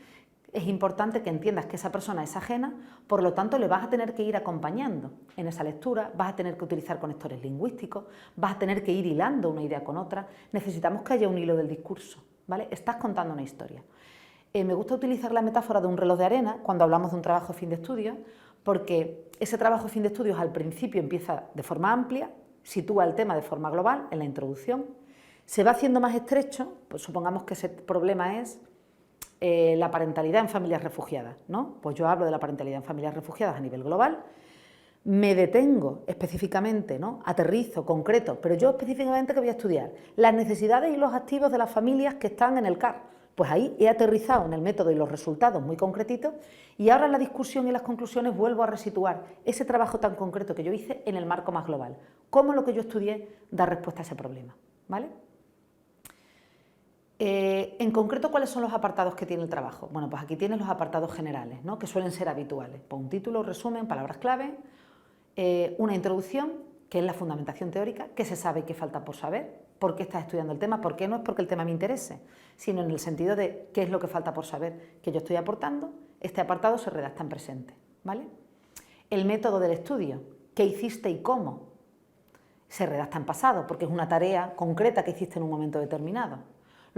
es importante que entiendas que esa persona es ajena, por lo tanto le vas a tener que ir acompañando en esa lectura, vas a tener que utilizar conectores lingüísticos, vas a tener que ir hilando una idea con otra, necesitamos que haya un hilo del discurso, ¿vale? Estás contando una historia. Me gusta utilizar la metáfora de un reloj de arena cuando hablamos de un trabajo fin de estudio, porque ese trabajo fin de estudios al principio empieza de forma amplia, sitúa el tema de forma global en la introducción, se va haciendo más estrecho, pues supongamos que ese problema es la parentalidad en familias refugiadas, ¿no? Pues yo hablo de la parentalidad en familias refugiadas a nivel global, me detengo específicamente, ¿no? Aterrizo, concreto, pero yo específicamente que voy a estudiar las necesidades y los activos de las familias que están en el CAR. Pues ahí he aterrizado en el método y los resultados muy concretitos y ahora en la discusión y las conclusiones vuelvo a resituar ese trabajo tan concreto que yo hice en el marco más global. Cómo lo que yo estudié da respuesta a ese problema, ¿vale? En concreto, ¿cuáles son los apartados que tiene el trabajo? Bueno, pues aquí tienes los apartados generales, ¿no? Que suelen ser habituales. Pues un título, resumen, palabras clave, una introducción, que es la fundamentación teórica, qué se sabe y qué falta por saber, por qué estás estudiando el tema, por qué no es porque el tema me interese, sino en el sentido de qué es lo que falta por saber que yo estoy aportando. Este apartado se redacta en presente, ¿vale? El método del estudio, qué hiciste y cómo, se redacta en pasado, porque es una tarea concreta que hiciste en un momento determinado.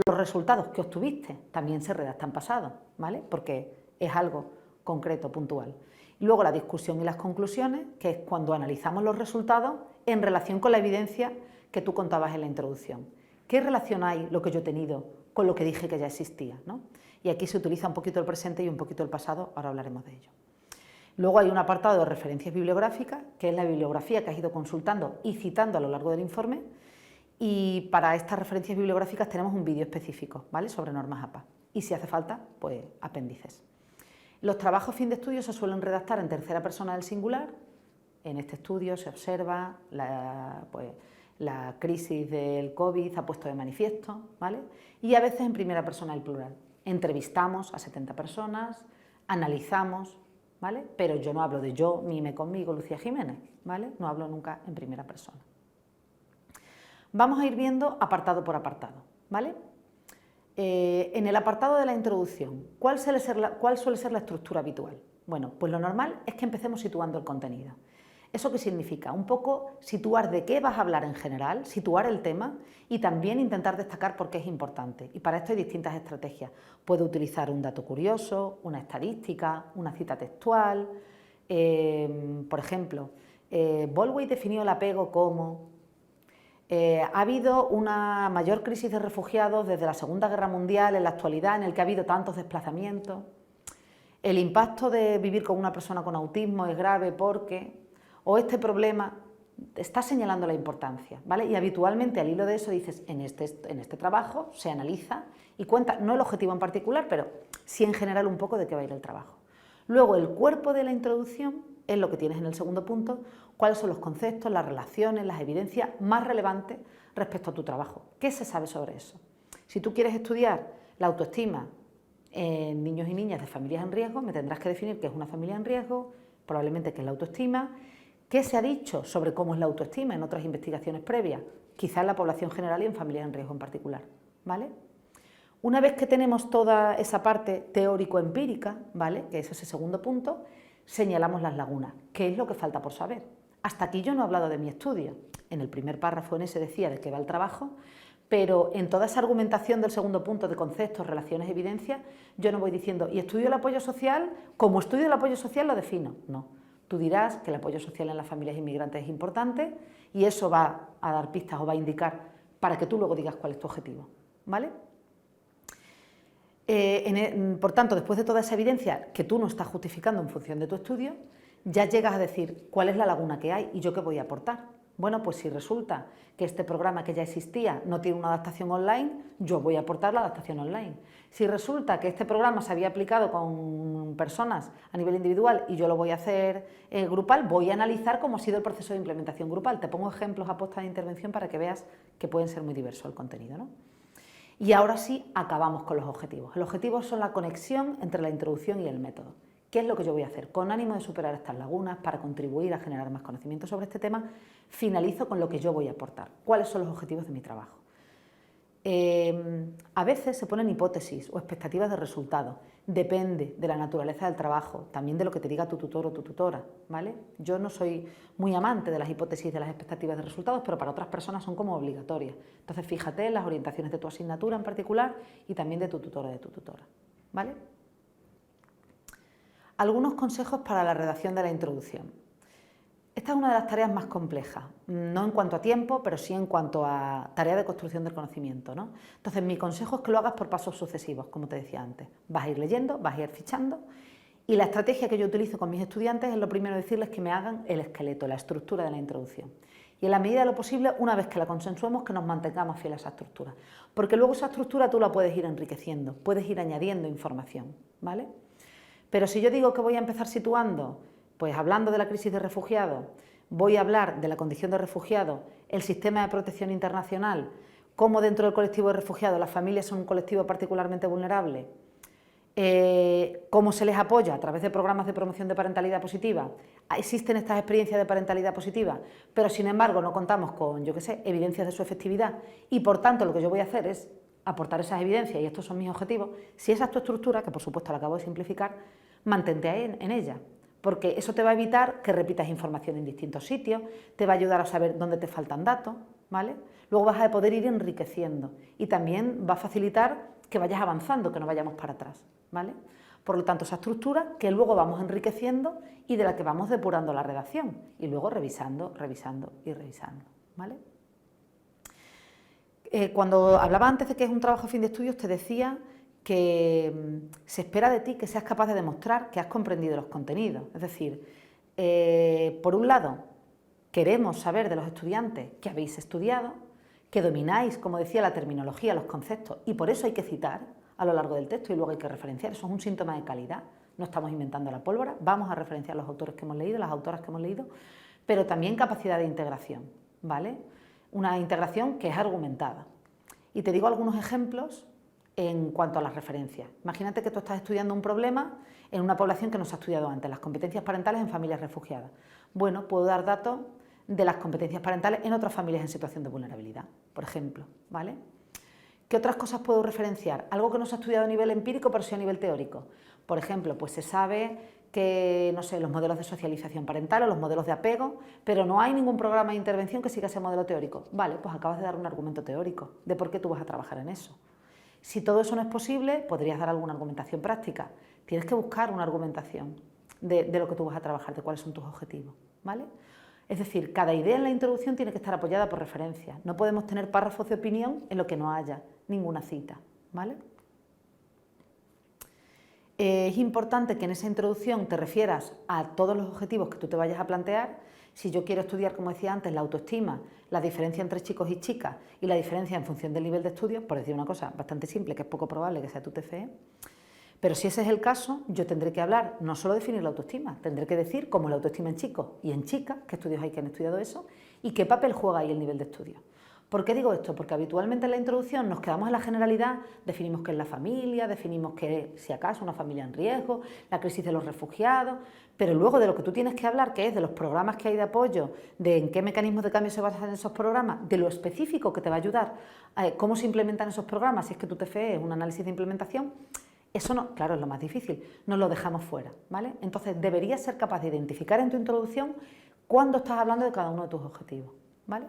Los resultados que obtuviste también se redactan en pasado, ¿vale? Porque es algo concreto, puntual. Y luego la discusión y las conclusiones, que es cuando analizamos los resultados en relación con la evidencia que tú contabas en la introducción. ¿Qué relación hay lo que yo he tenido con lo que dije que ya existía, ¿no? Y aquí se utiliza un poquito el presente y un poquito el pasado, ahora hablaremos de ello. Luego hay un apartado de referencias bibliográficas, que es la bibliografía que has ido consultando y citando a lo largo del informe. Y para estas referencias bibliográficas tenemos un vídeo específico, ¿vale? Sobre normas APA. Y si hace falta, pues apéndices. Los trabajos fin de estudio se suelen redactar en tercera persona del singular. En este estudio se observa la crisis del COVID ha puesto de manifiesto, ¿vale? Y a veces en primera persona del plural. Entrevistamos a 70 personas, analizamos, ¿vale? Pero yo no hablo de yo, mime conmigo, Lucía Jiménez, ¿vale? No hablo nunca en primera persona. Vamos a ir viendo apartado por apartado, ¿vale? En el apartado de la introducción, ¿cuál suele ser la estructura habitual? Bueno, pues lo normal es que empecemos situando el contenido. ¿Eso qué significa? Un poco situar de qué vas a hablar en general, situar el tema y también intentar destacar por qué es importante. Y para esto hay distintas estrategias. Puedo utilizar un dato curioso, una estadística, una cita textual. Por ejemplo, Baldwin definió el apego como... ha habido una mayor crisis de refugiados desde la Segunda Guerra Mundial en la actualidad, en el que ha habido tantos desplazamientos. El impacto de vivir con una persona con autismo es grave porque... o este problema está señalando la importancia, ¿vale? Y habitualmente al hilo de eso dices, en este trabajo se analiza y cuenta, no el objetivo en particular, pero sí en general un poco de qué va a ir el trabajo. Luego el cuerpo de la introducción es lo que tienes en el segundo punto, cuáles son los conceptos, las relaciones, las evidencias más relevantes respecto a tu trabajo. ¿Qué se sabe sobre eso? Si tú quieres estudiar la autoestima en niños y niñas de familias en riesgo, me tendrás que definir qué es una familia en riesgo, probablemente qué es la autoestima. ¿Qué se ha dicho sobre cómo es la autoestima en otras investigaciones previas? Quizá en la población general y en familias en riesgo en particular, ¿vale? Una vez que tenemos toda esa parte teórico-empírica, ¿vale?, que es ese segundo punto, señalamos las lagunas. ¿Qué es lo que falta por saber? Hasta aquí yo no he hablado de mi estudio. En el primer párrafo en ese decía de qué va el trabajo, pero en toda esa argumentación del segundo punto de conceptos, relaciones, evidencias, yo no voy diciendo, y estudio el apoyo social, como estudio el apoyo social lo defino, no. Tú dirás que el apoyo social en las familias inmigrantes es importante y eso va a dar pistas o va a indicar para que tú luego digas cuál es tu objetivo, ¿vale? Por tanto, después de toda esa evidencia que tú no estás justificando en función de tu estudio, ya llegas a decir cuál es la laguna que hay y yo qué voy a aportar. Bueno, pues si resulta que este programa que ya existía no tiene una adaptación online, yo voy a aportar la adaptación online. Si resulta que este programa se había aplicado con personas a nivel individual y yo lo voy a hacer grupal, voy a analizar cómo ha sido el proceso de implementación grupal. Te pongo ejemplos a posta de intervención para que veas que pueden ser muy diversos el contenido, ¿no? Y ahora sí, acabamos con los objetivos. Los objetivos son la conexión entre la introducción y el método. ¿Qué es lo que yo voy a hacer? Con ánimo de superar estas lagunas, para contribuir a generar más conocimiento sobre este tema, finalizo con lo que yo voy a aportar. ¿Cuáles son los objetivos de mi trabajo? A veces se ponen hipótesis o expectativas de resultados. Depende de la naturaleza del trabajo, también de lo que te diga tu tutor o tu tutora, ¿vale? Yo no soy muy amante de las hipótesis y de las expectativas de resultados, pero para otras personas son como obligatorias. Entonces fíjate en las orientaciones de tu asignatura en particular y también de tu tutor o de tu tutora, ¿vale? Algunos consejos para la redacción de la introducción. Esta es una de las tareas más complejas, no en cuanto a tiempo, pero sí en cuanto a tarea de construcción del conocimiento, ¿no? Entonces, mi consejo es que lo hagas por pasos sucesivos, como te decía antes. Vas a ir leyendo, vas a ir fichando, y la estrategia que yo utilizo con mis estudiantes es lo primero decirles que me hagan el esqueleto, la estructura de la introducción. Y en la medida de lo posible, una vez que la consensuemos, que nos mantengamos fieles a esa estructura. Porque luego esa estructura tú la puedes ir enriqueciendo, puedes ir añadiendo información, ¿vale? Pero si yo digo que voy a empezar situando, pues hablando de la crisis de refugiados, voy a hablar de la condición de refugiado, el sistema de protección internacional, cómo dentro del colectivo de refugiados las familias son un colectivo particularmente vulnerable, cómo se les apoya a través de programas de promoción de parentalidad positiva. Existen estas experiencias de parentalidad positiva, pero sin embargo no contamos con, yo qué sé, evidencias de su efectividad y por tanto lo que yo voy a hacer es aportar esas evidencias y estos son mis objetivos. Si esa es tu estructura, que por supuesto la acabo de simplificar, mantente en ella, porque eso te va a evitar que repitas información en distintos sitios, te va a ayudar a saber dónde te faltan datos, ¿vale? Luego vas a poder ir enriqueciendo y también va a facilitar que vayas avanzando, que no vayamos para atrás, ¿vale? Por lo tanto, esa estructura que luego vamos enriqueciendo y de la que vamos depurando la redacción y luego revisando, revisando y revisando, ¿vale? Cuando hablaba antes de que es un trabajo a fin de estudios, te decía que se espera de ti que seas capaz de demostrar que has comprendido los contenidos. Es decir, por un lado, queremos saber de los estudiantes que habéis estudiado, que domináis, como decía, la terminología, los conceptos, y por eso hay que citar a lo largo del texto y luego hay que referenciar. Eso es un síntoma de calidad. no estamos inventando la pólvora, vamos a referenciar los autores que hemos leído, las autoras que hemos leído, pero también capacidad de integración, ¿vale? Una integración que es argumentada. Y te digo algunos ejemplos en cuanto a las referencias. Imagínate que tú estás estudiando un problema en una población que no se ha estudiado antes, las competencias parentales en familias refugiadas. Bueno, puedo dar datos de las competencias parentales en otras familias en situación de vulnerabilidad, por ejemplo, ¿vale? ¿Qué otras cosas puedo referenciar? Algo que no se ha estudiado a nivel empírico, pero sí a nivel teórico. Por ejemplo, pues se sabe que, no sé, los modelos de socialización parental o los modelos de apego, pero no hay ningún programa de intervención que siga ese modelo teórico. Vale, pues acabas de dar un argumento teórico de por qué tú vas a trabajar en eso. Si todo eso no es posible, podrías dar alguna argumentación práctica. Tienes que buscar una argumentación de lo que tú vas a trabajar, de cuáles son tus objetivos, ¿vale? Es decir, cada idea en la introducción tiene que estar apoyada por referencia. No podemos tener párrafos de opinión en lo que no haya ninguna cita, ¿vale? Es importante que en esa introducción te refieras a todos los objetivos que tú te vayas a plantear. Si yo quiero estudiar, como decía antes, la autoestima, la diferencia entre chicos y chicas y la diferencia en función del nivel de estudio, por decir una cosa bastante simple, que es poco probable que sea tu TFE, pero si ese es el caso, yo tendré que hablar, no solo definir la autoestima, tendré que decir cómo es la autoestima en chicos y en chicas, qué estudios hay que han estudiado eso, y qué papel juega ahí el nivel de estudio. ¿Por qué digo esto? Porque habitualmente en la introducción nos quedamos en la generalidad, definimos qué es la familia, definimos qué, si acaso, una familia en riesgo, la crisis de los refugiados, pero luego de lo que tú tienes que hablar, que es de los programas que hay de apoyo, de en qué mecanismos de cambio se basan esos programas, de lo específico que te va a ayudar, cómo se implementan esos programas, si es que tu TFE es un análisis de implementación, eso no, claro, es lo más difícil, nos lo dejamos fuera, ¿vale? Entonces deberías ser capaz de identificar en tu introducción cuándo estás hablando de cada uno de tus objetivos, ¿vale?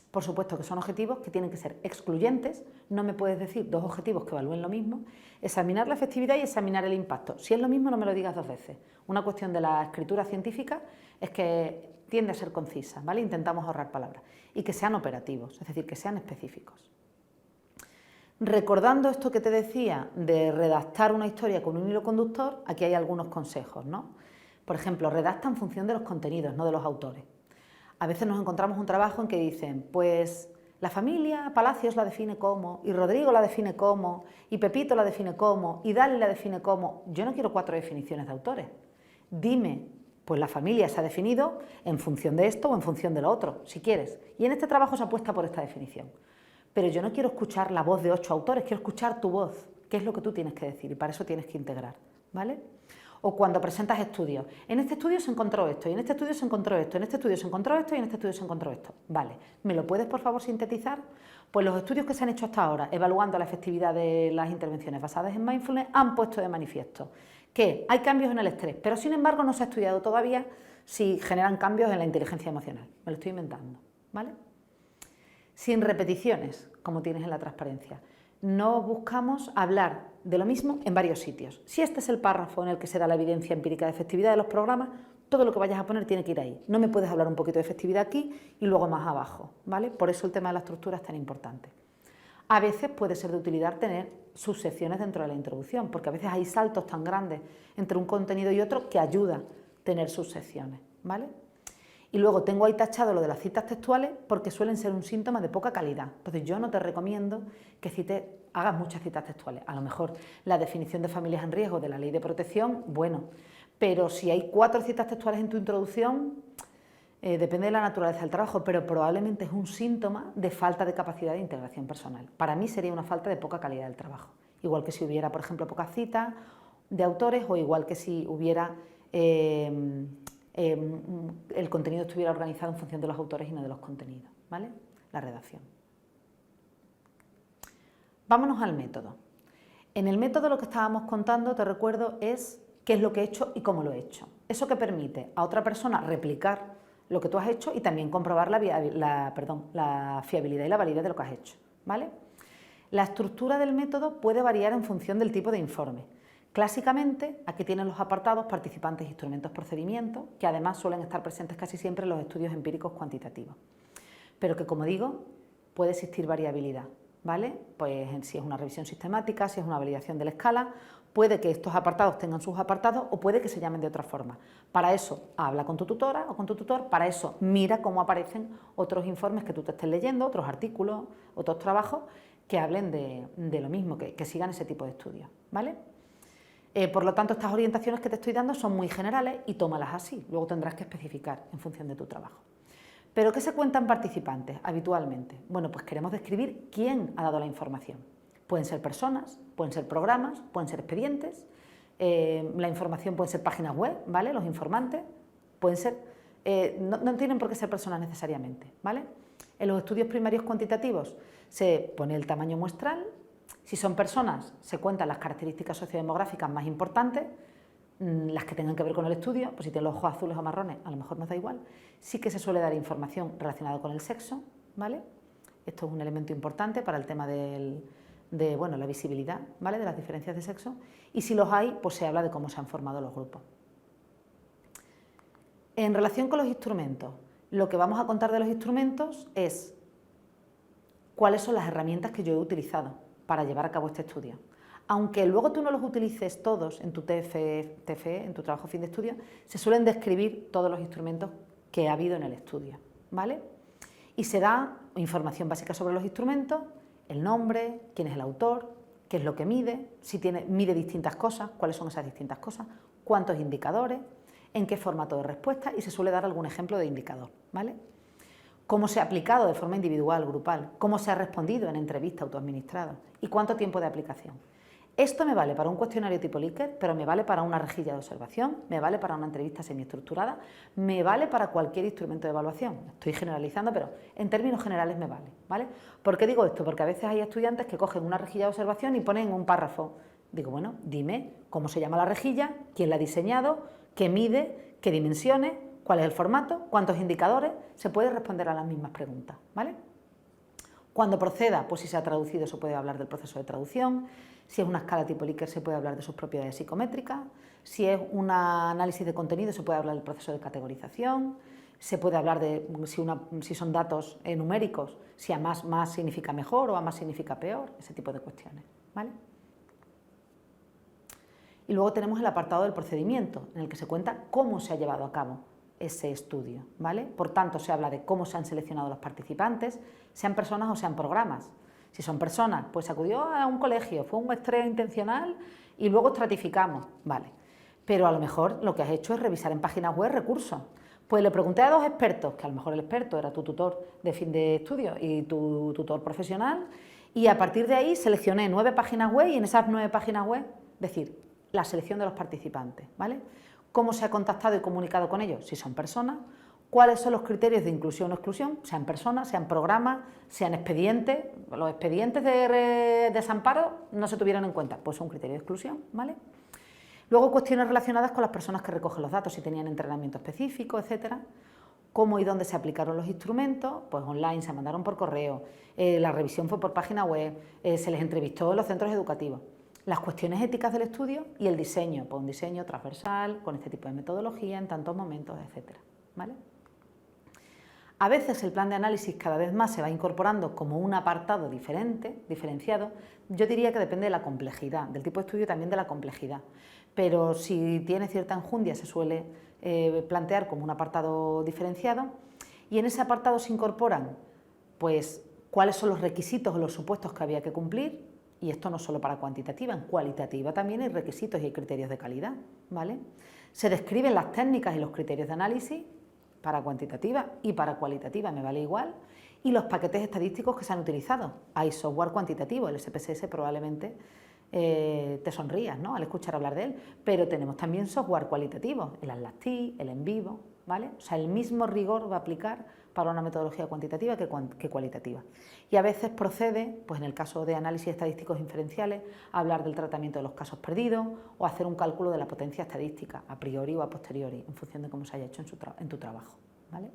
Por supuesto que son objetivos que tienen que ser excluyentes, no me puedes decir dos objetivos que evalúen lo mismo, examinar la efectividad y examinar el impacto. Si es lo mismo, no me lo digas dos veces. Una cuestión de la escritura científica es que tiende a ser concisa, ¿vale? Intentamos ahorrar palabras y que sean operativos, es decir, que sean específicos. Recordando esto que te decía de redactar una historia con un hilo conductor, aquí hay algunos consejos, ¿no? Por ejemplo, redacta en función de los contenidos, no de los autores. A veces nos encontramos un trabajo en que dicen, pues la familia Palacios la define como, y Rodrigo la define como, y Pepito la define como, y Dali la define como. Yo no quiero 4 definiciones de autores. Dime, pues la familia se ha definido en función de esto o en función de lo otro, si quieres. Y en este trabajo se apuesta por esta definición. Pero yo no quiero escuchar la voz de 8 autores, quiero escuchar tu voz, qué es lo que tú tienes que decir, y para eso tienes que integrar, ¿vale? O cuando presentas estudios, en este estudio se encontró esto, y en este estudio se encontró esto, en este estudio se encontró esto, y en este estudio se encontró esto. Vale, ¿me lo puedes por favor sintetizar? Pues los estudios que se han hecho hasta ahora, evaluando la efectividad de las intervenciones basadas en mindfulness, han puesto de manifiesto que hay cambios en el estrés, pero sin embargo no se ha estudiado todavía si generan cambios en la inteligencia emocional. Me lo estoy inventando, ¿vale? Sin repeticiones, como tienes en la transparencia. No buscamos hablar de lo mismo en varios sitios. Si este es el párrafo en el que se da la evidencia empírica de efectividad de los programas, todo lo que vayas a poner tiene que ir ahí. No me puedes hablar un poquito de efectividad aquí y luego más abajo, ¿vale? Por eso el tema de la estructura es tan importante. A veces puede ser de utilidad tener subsecciones dentro de la introducción, porque a veces hay saltos tan grandes entre un contenido y otro que ayuda a tener subsecciones, ¿vale? Y luego tengo ahí tachado lo de las citas textuales porque suelen ser un síntoma de poca calidad. Entonces yo no te recomiendo que hagas muchas citas textuales. A lo mejor la definición de familias en riesgo de la ley de protección, bueno, pero si hay 4 citas textuales en tu introducción, depende de la naturaleza del trabajo, pero probablemente es un síntoma de falta de capacidad de integración personal. Para mí sería una falta de poca calidad del trabajo. Igual que si hubiera, por ejemplo, pocas citas de autores o igual que si hubiera... el contenido estuviera organizado en función de los autores y no de los contenidos, ¿vale? La redacción. Vámonos al método. En el método lo que estábamos contando, te recuerdo, es qué es lo que he hecho y cómo lo he hecho. Eso que permite a otra persona replicar lo que tú has hecho y también comprobar la fiabilidad y la validez de lo que has hecho, ¿vale? La estructura del método puede variar en función del tipo de informe. Clásicamente, aquí tienen los apartados participantes, instrumentos, procedimientos, que además suelen estar presentes casi siempre en los estudios empíricos cuantitativos. Pero que, como digo, puede existir variabilidad, ¿vale? Pues si es una revisión sistemática, si es una validación de la escala, puede que estos apartados tengan sus apartados o puede que se llamen de otra forma. Para eso, habla con tu tutora o con tu tutor, para eso mira cómo aparecen otros informes que tú te estés leyendo, otros artículos, otros trabajos que hablen de lo mismo, que sigan ese tipo de estudios, ¿vale? Por lo tanto, estas orientaciones que te estoy dando son muy generales y tómalas así, luego tendrás que especificar en función de tu trabajo. ¿Pero qué se cuentan participantes habitualmente? Bueno, pues queremos describir quién ha dado la información. Pueden ser personas, pueden ser programas, pueden ser expedientes, la información puede ser páginas web, ¿vale? Los informantes, pueden ser, no tienen por qué ser personas necesariamente, ¿vale? En los estudios primarios cuantitativos se pone el tamaño muestral. Si son personas, se cuentan las características sociodemográficas más importantes, las que tengan que ver con el estudio, pues si tienen los ojos azules o marrones, a lo mejor nos da igual. Sí que se suele dar información relacionada con el sexo, ¿vale? Esto es un elemento importante para el tema de la visibilidad, ¿vale? De las diferencias de sexo. Y si los hay, pues se habla de cómo se han formado los grupos. En relación con los instrumentos, lo que vamos a contar de los instrumentos es cuáles son las herramientas que yo he utilizado para llevar a cabo este estudio. Aunque luego tú no los utilices todos en tu TFE, en tu trabajo fin de estudio, se suelen describir todos los instrumentos que ha habido en el estudio, ¿vale? Y se da información básica sobre los instrumentos, el nombre, quién es el autor, qué es lo que mide, si mide distintas cosas, cuáles son esas distintas cosas, cuántos indicadores, en qué formato de respuesta y se suele dar algún ejemplo de indicador, ¿vale? Cómo se ha aplicado de forma individual, grupal, cómo se ha respondido en entrevista autoadministrada y cuánto tiempo de aplicación. Esto me vale para un cuestionario tipo Likert, pero me vale para una rejilla de observación, me vale para una entrevista semiestructurada, me vale para cualquier instrumento de evaluación. Estoy generalizando, pero en términos generales me vale, ¿vale? ¿Por qué digo esto? Porque a veces hay estudiantes que cogen una rejilla de observación y ponen un párrafo. Digo, bueno, dime cómo se llama la rejilla, quién la ha diseñado, qué mide, qué dimensiones, cuál es el formato, cuántos indicadores, se puede responder a las mismas preguntas, ¿vale? Cuando proceda, pues si se ha traducido se puede hablar del proceso de traducción, si es una escala tipo Likert se puede hablar de sus propiedades psicométricas, si es un análisis de contenido se puede hablar del proceso de categorización, se puede hablar de si son datos numéricos, si a más significa mejor o a más significa peor, ese tipo de cuestiones, ¿vale? Y luego tenemos el apartado del procedimiento, en el que se cuenta cómo se ha llevado a cabo ese estudio, ¿vale? Por tanto, se habla de cómo se han seleccionado los participantes, sean personas o sean programas. Si son personas, pues acudió a un colegio, fue un muestreo intencional y luego estratificamos, ¿vale? Pero a lo mejor lo que has hecho es revisar en páginas web recursos. Pues le pregunté a 2 expertos, que a lo mejor el experto era tu tutor de fin de estudio y tu tutor profesional, y a partir de ahí seleccioné 9 páginas web y en esas 9 páginas web, decir, la selección de los participantes, ¿vale? Cómo se ha contactado y comunicado con ellos, si son personas, cuáles son los criterios de inclusión o exclusión, sean personas, sean programas, sean expedientes. Los expedientes de desamparo no se tuvieron en cuenta, pues son criterios de exclusión, ¿vale? Luego cuestiones relacionadas con las personas que recogen los datos, si tenían entrenamiento específico, etcétera. Cómo y dónde se aplicaron los instrumentos, pues online, se mandaron por correo, la revisión fue por página web, se les entrevistó en los centros educativos. Las cuestiones éticas del estudio y el diseño, pues un diseño transversal, con este tipo de metodología, en tantos momentos, etcétera, ¿vale? A veces el plan de análisis cada vez más se va incorporando como un apartado diferenciado. Yo diría que depende de la complejidad, del tipo de estudio y también de la complejidad. Pero si tiene cierta enjundia se suele plantear como un apartado diferenciado y en ese apartado se incorporan pues cuáles son los requisitos o los supuestos que había que cumplir. Y esto no solo para cuantitativa, en cualitativa también hay requisitos y hay criterios de calidad, ¿vale? Se describen las técnicas y los criterios de análisis para cuantitativa y para cualitativa, me vale igual, y los paquetes estadísticos que se han utilizado. Hay software cuantitativo, el SPSS probablemente te sonrías, ¿no?, al escuchar hablar de él, pero tenemos también software cualitativo, el ATLAS-T, el EnVivo, ¿vale? O sea, el mismo rigor va a aplicar para una metodología cuantitativa que cualitativa. Y a veces procede, pues en el caso de análisis estadísticos inferenciales, a hablar del tratamiento de los casos perdidos o hacer un cálculo de la potencia estadística, a priori o a posteriori, en función de cómo se haya hecho en tu trabajo, ¿vale?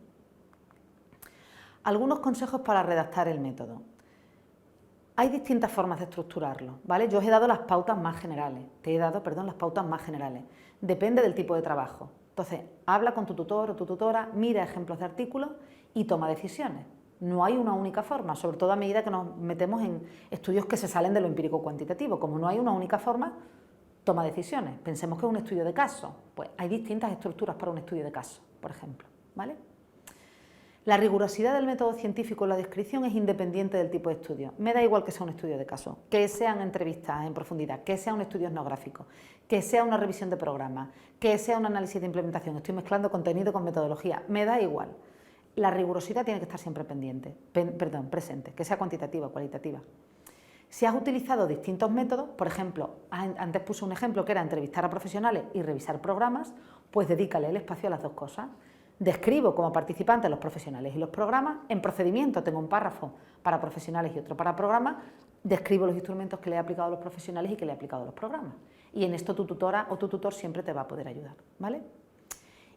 Algunos consejos para redactar el método. Hay distintas formas de estructurarlo, ¿vale? Yo os he dado las pautas más generales, las pautas más generales. Depende del tipo de trabajo. Entonces, habla con tu tutor o tu tutora, mira ejemplos de artículos y toma decisiones. No hay una única forma, sobre todo a medida que nos metemos en estudios que se salen de lo empírico cuantitativo. Como no hay una única forma, toma decisiones. Pensemos que es un estudio de caso. Pues hay distintas estructuras para un estudio de caso, por ejemplo, ¿vale? La rigurosidad del método científico en la descripción es independiente del tipo de estudio. Me da igual que sea un estudio de caso, que sean entrevistas en profundidad, que sea un estudio etnográfico, que sea una revisión de programas, que sea un análisis de implementación. Estoy mezclando contenido con metodología. Me da igual. La rigurosidad tiene que estar siempre presente, que sea cuantitativa o cualitativa. Si has utilizado distintos métodos, por ejemplo, antes puse un ejemplo que era entrevistar a profesionales y revisar programas, pues dedícale el espacio a las dos cosas. Describo como participante los profesionales y los programas, en procedimiento tengo un párrafo para profesionales y otro para programas, describo los instrumentos que le he aplicado a los profesionales y que le he aplicado a los programas. Y en esto tu tutora o tu tutor siempre te va a poder ayudar, ¿vale?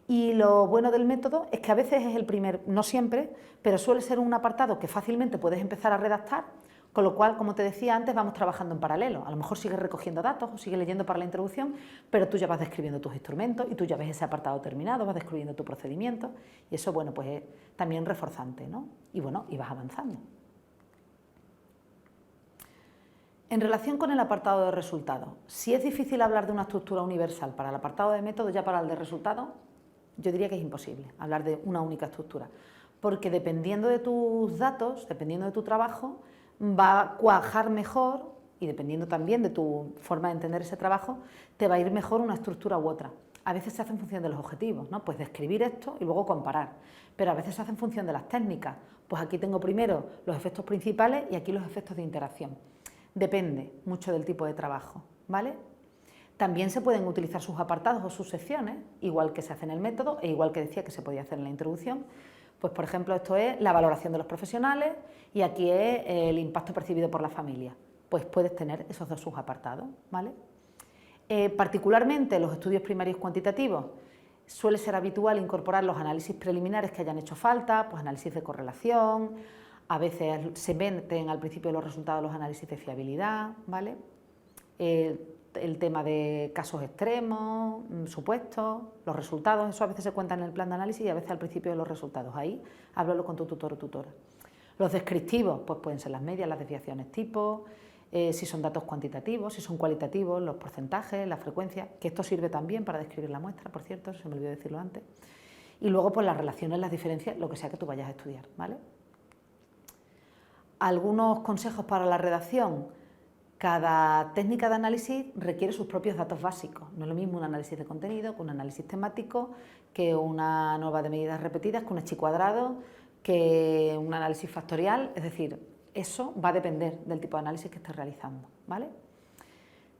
Y lo bueno del método es que a veces es el primer, no siempre, pero suele ser un apartado que fácilmente puedes empezar a redactar, con lo cual, como te decía antes, vamos trabajando en paralelo. A lo mejor sigues recogiendo datos o sigues leyendo para la introducción, pero tú ya vas describiendo tus instrumentos y tú ya ves ese apartado terminado, vas describiendo tu procedimiento y eso, bueno, pues es también reforzante, ¿no? Y bueno, y vas avanzando. En relación con el apartado de resultados, si es difícil hablar de una estructura universal para el apartado de método, ya para el de resultados, yo diría que es imposible hablar de una única estructura, porque dependiendo de tus datos, dependiendo de tu trabajo, va a cuajar mejor, y dependiendo también de tu forma de entender ese trabajo, te va a ir mejor una estructura u otra. A veces se hace en función de los objetivos, ¿no? Pues describir esto y luego comparar, pero a veces se hace en función de las técnicas. Pues aquí tengo primero los efectos principales y aquí los efectos de interacción. Depende mucho del tipo de trabajo, ¿vale? También se pueden utilizar sus apartados o sus secciones, igual que se hace en el método e igual que decía que se podía hacer en la introducción. Pues, por ejemplo, esto es la valoración de los profesionales y aquí es el impacto percibido por la familia. Pues puedes tener esos dos subapartados, ¿vale? Particularmente en los estudios primarios cuantitativos suele ser habitual incorporar los análisis preliminares que hayan hecho falta, pues análisis de correlación, a veces se meten al principio de los resultados los análisis de fiabilidad, ¿vale? El tema de casos extremos, supuestos, los resultados, eso a veces se cuenta en el plan de análisis y a veces al principio de los resultados. Ahí háblalo con tu tutor o tutora. Los descriptivos, pues pueden ser las medias, las desviaciones tipo, si son datos cuantitativos, si son cualitativos, los porcentajes, la frecuencia, que esto sirve también para describir la muestra, por cierto, se me olvidó decirlo antes. Y luego, pues las relaciones, las diferencias, lo que sea que tú vayas a estudiar, ¿vale? Algunos consejos para la redacción. Cada técnica de análisis requiere sus propios datos básicos. No es lo mismo un análisis de contenido que un análisis temático, que una norma de medidas repetidas, que un chi cuadrado, que un análisis factorial. Es decir, eso va a depender del tipo de análisis que estés realizando, ¿vale?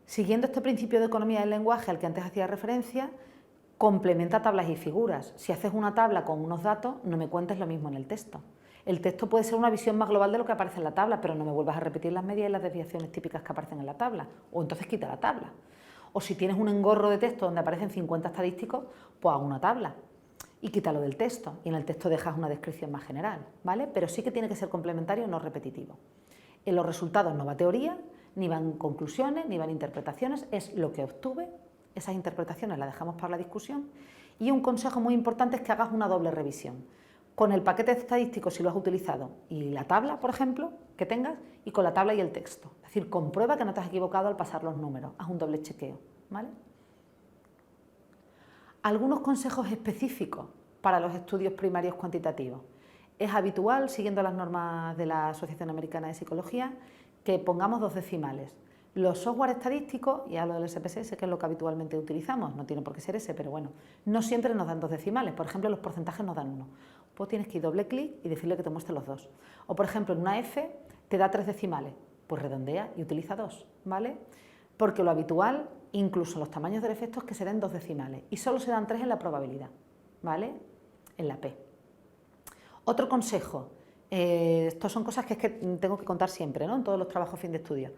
Siguiendo este principio de economía del lenguaje al que antes hacía referencia, complementa tablas y figuras. Si haces una tabla con unos datos, no me cuentes lo mismo en el texto. El texto puede ser una visión más global de lo que aparece en la tabla, pero no me vuelvas a repetir las medias y las desviaciones típicas que aparecen en la tabla, o entonces quita la tabla. O si tienes un engorro de texto donde aparecen 50 estadísticos, pues haz una tabla y quítalo del texto, y en el texto dejas una descripción más general, ¿vale? Pero sí que tiene que ser complementario, no repetitivo. En los resultados no va teoría, ni van conclusiones, ni van interpretaciones, es lo que obtuve, esas interpretaciones las dejamos para la discusión, y un consejo muy importante es que hagas una doble revisión. Con el paquete estadístico, si lo has utilizado, y la tabla, por ejemplo, que tengas, y con la tabla y el texto. Es decir, comprueba que no te has equivocado al pasar los números, haz un doble chequeo, ¿vale? Algunos consejos específicos para los estudios primarios cuantitativos. Es habitual, siguiendo las normas de la Asociación Americana de Psicología, que pongamos 2 decimales. Los software estadísticos, y hablo del SPSS, que es lo que habitualmente utilizamos, no tiene por qué ser ese, pero bueno, no siempre nos dan 2 decimales. Por ejemplo, los porcentajes nos dan 1. Pues tienes que ir doble clic y decirle que te muestre los 2. O por ejemplo, en una F te da 3 decimales, pues redondea y utiliza 2, ¿vale? Porque lo habitual, incluso en los tamaños del efecto, es que se den 2 decimales y solo se dan 3 en la probabilidad, ¿vale? En la P. Otro consejo, estas son cosas que es que tengo que contar siempre, ¿no? En todos los trabajos fin de estudio.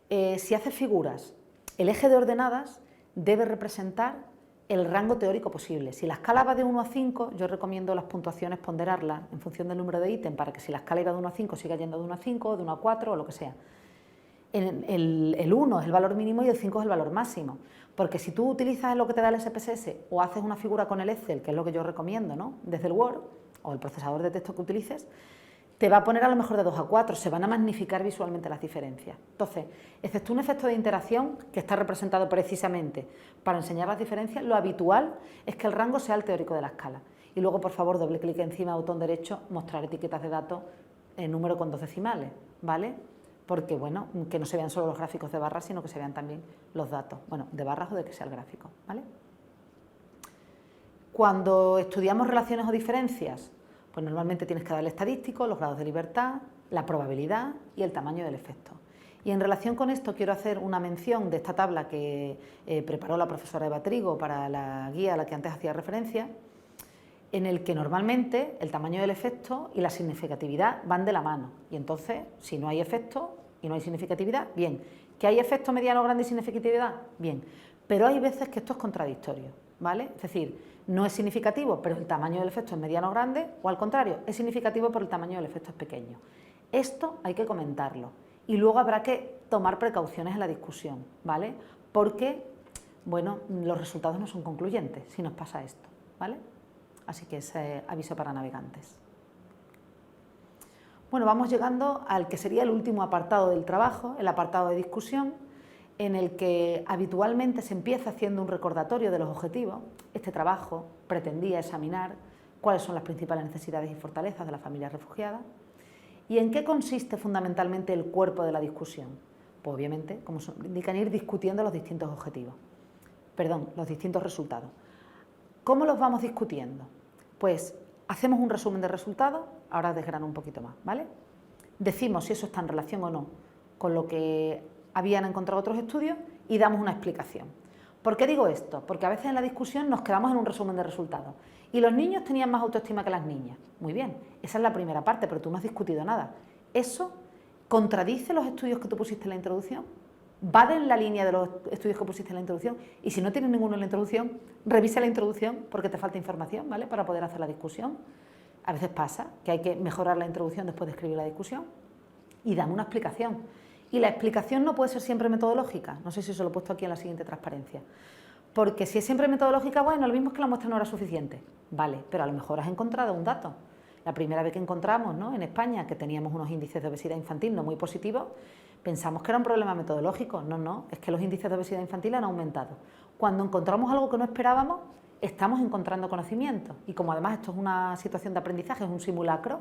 Si haces figuras, el eje de ordenadas debe representar el rango teórico posible. Si la escala va de 1 a 5, yo recomiendo las puntuaciones ponderarlas en función del número de ítem para que si la escala iba de 1 a 5 siga yendo de 1 a 5, de 1 a 4 o lo que sea. El 1 es el valor mínimo y el 5 es el valor máximo, porque si tú utilizas lo que te da el SPSS o haces una figura con el Excel, que es lo que yo recomiendo, ¿no? Desde el Word o el procesador de texto que utilices, te va a poner a lo mejor de 2 a 4, se van a magnificar visualmente las diferencias. Entonces, excepto un efecto de interacción que está representado precisamente para enseñar las diferencias, lo habitual es que el rango sea el teórico de la escala. y luego, por favor, doble clic encima, botón derecho, mostrar etiquetas de datos en número con 2 decimales, ¿vale? Porque, bueno, que no se vean solo los gráficos de barras, sino que se vean también los datos, bueno, de barras o de que sea el gráfico, ¿vale? Cuando estudiamos relaciones o diferencias, pues normalmente tienes que dar el estadístico, los grados de libertad, la probabilidad y el tamaño del efecto. Y en relación con esto quiero hacer una mención de esta tabla que preparó la profesora Eva Trigo para la guía a la que antes hacía referencia, en el que normalmente el tamaño del efecto y la significatividad van de la mano. Y entonces, si no hay efecto y no hay significatividad, bien. ¿Que hay efecto mediano, grande y significatividad? Bien. Pero hay veces que esto es contradictorio, ¿vale? Es decir, no es significativo, pero el tamaño del efecto es mediano o grande, o al contrario, es significativo, pero el tamaño del efecto es pequeño. Esto hay que comentarlo. Y luego habrá que tomar precauciones en la discusión, ¿vale? Porque, bueno, los resultados no son concluyentes si nos pasa esto, ¿vale? Así que ese aviso para navegantes. Bueno, vamos llegando al que sería el último apartado del trabajo, el apartado de discusión, en el que habitualmente se empieza haciendo un recordatorio de los objetivos. Este trabajo pretendía examinar cuáles son las principales necesidades y fortalezas de las familias refugiadas. ¿Y en qué consiste fundamentalmente el cuerpo de la discusión? Pues obviamente, como indican, ir discutiendo los distintos objetivos, los distintos resultados. ¿Cómo los vamos discutiendo? Pues hacemos un resumen de resultados, ahora desgrano un poquito más, ¿vale? Decimos si eso está en relación o no con lo que habían encontrado otros estudios y damos una explicación. ¿Por qué digo esto? Porque a veces en la discusión nos quedamos en un resumen de resultados. Y los niños tenían más autoestima que las niñas. Muy bien, esa es la primera parte, pero tú no has discutido nada. ¿Eso contradice los estudios que tú pusiste en la introducción? ¿Va en la línea de los estudios que pusiste en la introducción? Y si no tienes ninguno en la introducción, revisa la introducción porque te falta información, ¿vale? Para poder hacer la discusión. A veces pasa que hay que mejorar la introducción después de escribir la discusión. Y dame una explicación. Y la explicación no puede ser siempre metodológica. No sé si os lo he puesto aquí en la siguiente transparencia. Porque si es siempre metodológica, bueno, lo mismo es que la muestra no era suficiente. Vale, pero a lo mejor has encontrado un dato. La primera vez que encontramos, ¿no?, en España que teníamos unos índices de obesidad infantil no muy positivos, pensamos que era un problema metodológico. No, no, es que los índices de obesidad infantil han aumentado. Cuando encontramos algo que no esperábamos, estamos encontrando conocimiento. Y como además esto es una situación de aprendizaje, es un simulacro,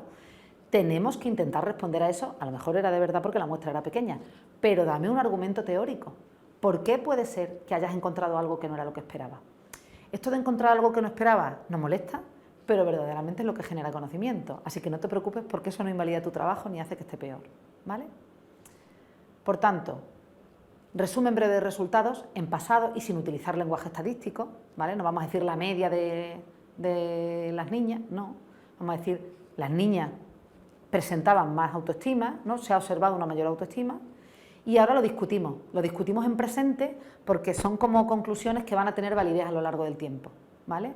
tenemos que intentar responder a eso. A lo mejor era de verdad porque la muestra era pequeña, pero dame un argumento teórico. ¿Por qué puede ser que hayas encontrado algo que no era lo que esperaba? Esto de encontrar algo que no esperaba nos molesta, pero verdaderamente es lo que genera conocimiento. Así que no te preocupes porque eso no invalida tu trabajo ni hace que esté peor, ¿vale? Por tanto, resumen breve de resultados en pasado y sin utilizar lenguaje estadístico, ¿vale? No vamos a decir la media de las niñas, no. Vamos a decir las niñas presentaban más autoestima, ¿no? Se ha observado una mayor autoestima y ahora lo discutimos en presente porque son como conclusiones que van a tener validez a lo largo del tiempo, ¿vale?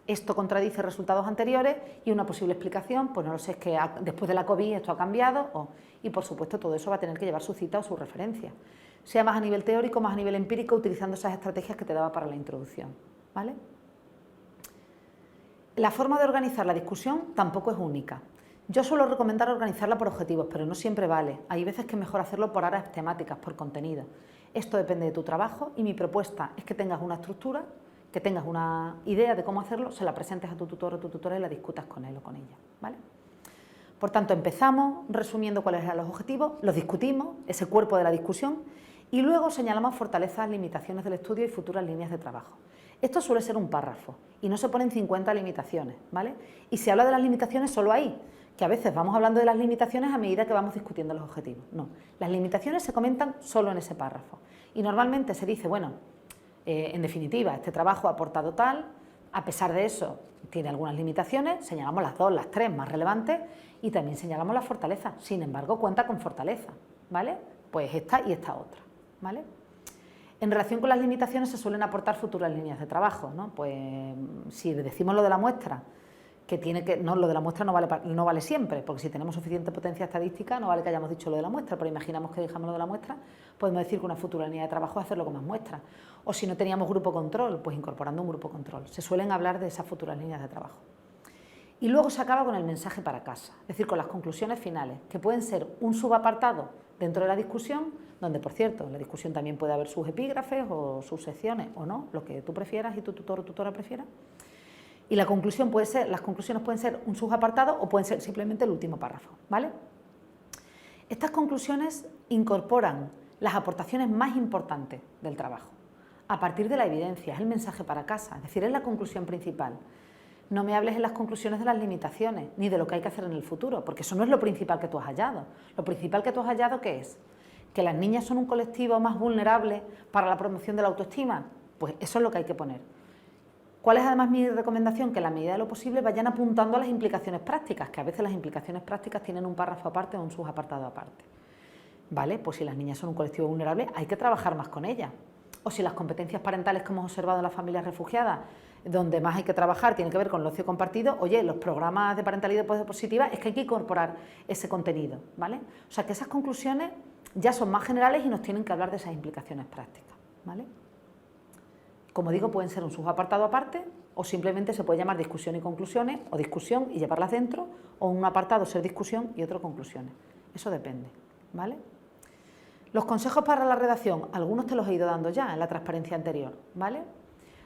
Esto contradice resultados anteriores y una posible explicación, pues no lo sé, es que después de la COVID esto ha cambiado y por supuesto todo eso va a tener que llevar su cita o su referencia, sea más a nivel teórico, más a nivel empírico, utilizando esas estrategias que te daba para la introducción, ¿vale? La forma de organizar la discusión tampoco es única. Yo suelo recomendar organizarla por objetivos, pero no siempre vale. Hay veces que es mejor hacerlo por áreas temáticas, por contenido. Esto depende de tu trabajo y mi propuesta es que tengas una estructura, que tengas una idea de cómo hacerlo, se la presentes a tu tutor o tu tutora y la discutas con él o con ella, ¿vale? Por tanto, empezamos resumiendo cuáles eran los objetivos, los discutimos, ese cuerpo de la discusión, y luego señalamos fortalezas, limitaciones del estudio y futuras líneas de trabajo. Esto suele ser un párrafo y no se ponen 50 limitaciones, ¿vale? Y se habla de las limitaciones solo ahí, que a veces vamos hablando de las limitaciones a medida que vamos discutiendo los objetivos. No, las limitaciones se comentan solo en ese párrafo. Y normalmente se dice, bueno, en definitiva, este trabajo ha aportado tal, a pesar de eso tiene algunas limitaciones, señalamos las 2, las 3 más relevantes y también señalamos las fortalezas. Sin embargo, cuenta con fortaleza, ¿vale? Pues esta y esta otra, ¿vale? En relación con las limitaciones se suelen aportar futuras líneas de trabajo, ¿no? Pues si decimos lo de la muestra, que tiene que, no, lo de la muestra no vale siempre, porque si tenemos suficiente potencia estadística no vale que hayamos dicho lo de la muestra, pero imaginamos que dejamos lo de la muestra, podemos decir que una futura línea de trabajo es hacerlo con más muestras. O si no teníamos grupo control, pues incorporando un grupo control. Se suelen hablar de esas futuras líneas de trabajo. Y luego se acaba con el mensaje para casa, es decir, con las conclusiones finales, que pueden ser un subapartado dentro de la discusión, donde, por cierto, en la discusión también puede haber sus epígrafes o sus secciones, o no, lo que tú prefieras y tu tutor o tutora prefiera. Y la conclusión puede ser, las conclusiones pueden ser un subapartado o pueden ser simplemente el último párrafo, ¿vale? Estas conclusiones incorporan las aportaciones más importantes del trabajo, a partir de la evidencia, es el mensaje para casa, es decir, es la conclusión principal. No me hables en las conclusiones de las limitaciones, ni de lo que hay que hacer en el futuro, porque eso no es lo principal que tú has hallado. Lo principal que tú has hallado, ¿qué es? ¿Que las niñas son un colectivo más vulnerable para la promoción de la autoestima? Pues eso es lo que hay que poner. ¿Cuál es además mi recomendación? Que en la medida de lo posible vayan apuntando a las implicaciones prácticas, que a veces las implicaciones prácticas tienen un párrafo aparte o un subapartado aparte. ¿Vale? Pues si las niñas son un colectivo vulnerable, hay que trabajar más con ellas. O si las competencias parentales que hemos observado en las familias refugiadas, donde más hay que trabajar, tiene que ver con el ocio compartido, oye, los programas de parentalidad positiva es que hay que incorporar ese contenido, ¿vale? O sea que esas conclusiones ya son más generales y nos tienen que hablar de esas implicaciones prácticas, ¿vale? Como digo, pueden ser un subapartado aparte o simplemente se puede llamar discusión y conclusiones o discusión y llevarlas dentro, o un apartado ser discusión y otro conclusiones. Eso depende, ¿vale? Los consejos para la redacción, algunos te los he ido dando ya en la transparencia anterior, ¿vale?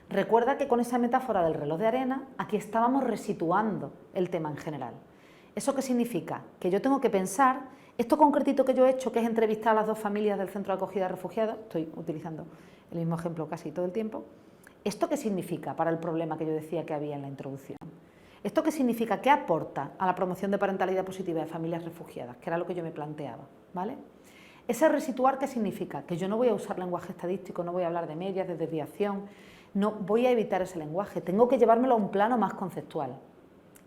Recuerda que con esa metáfora del reloj de arena, aquí estábamos resituando el tema en general. ¿Eso qué significa? Que yo tengo que pensar, esto concretito que yo he hecho, que es entrevistar a las dos familias del centro de acogida de refugiados, estoy utilizando el mismo ejemplo casi todo el tiempo, ¿esto qué significa para el problema que yo decía que había en la introducción? ¿Esto qué significa? ¿Qué aporta a la promoción de parentalidad positiva de familias refugiadas? Que era lo que yo me planteaba, ¿vale? Ese resituar, ¿qué significa? Que yo no voy a usar lenguaje estadístico, no voy a hablar de medias, de desviación, no voy a evitar ese lenguaje, tengo que llevármelo a un plano más conceptual,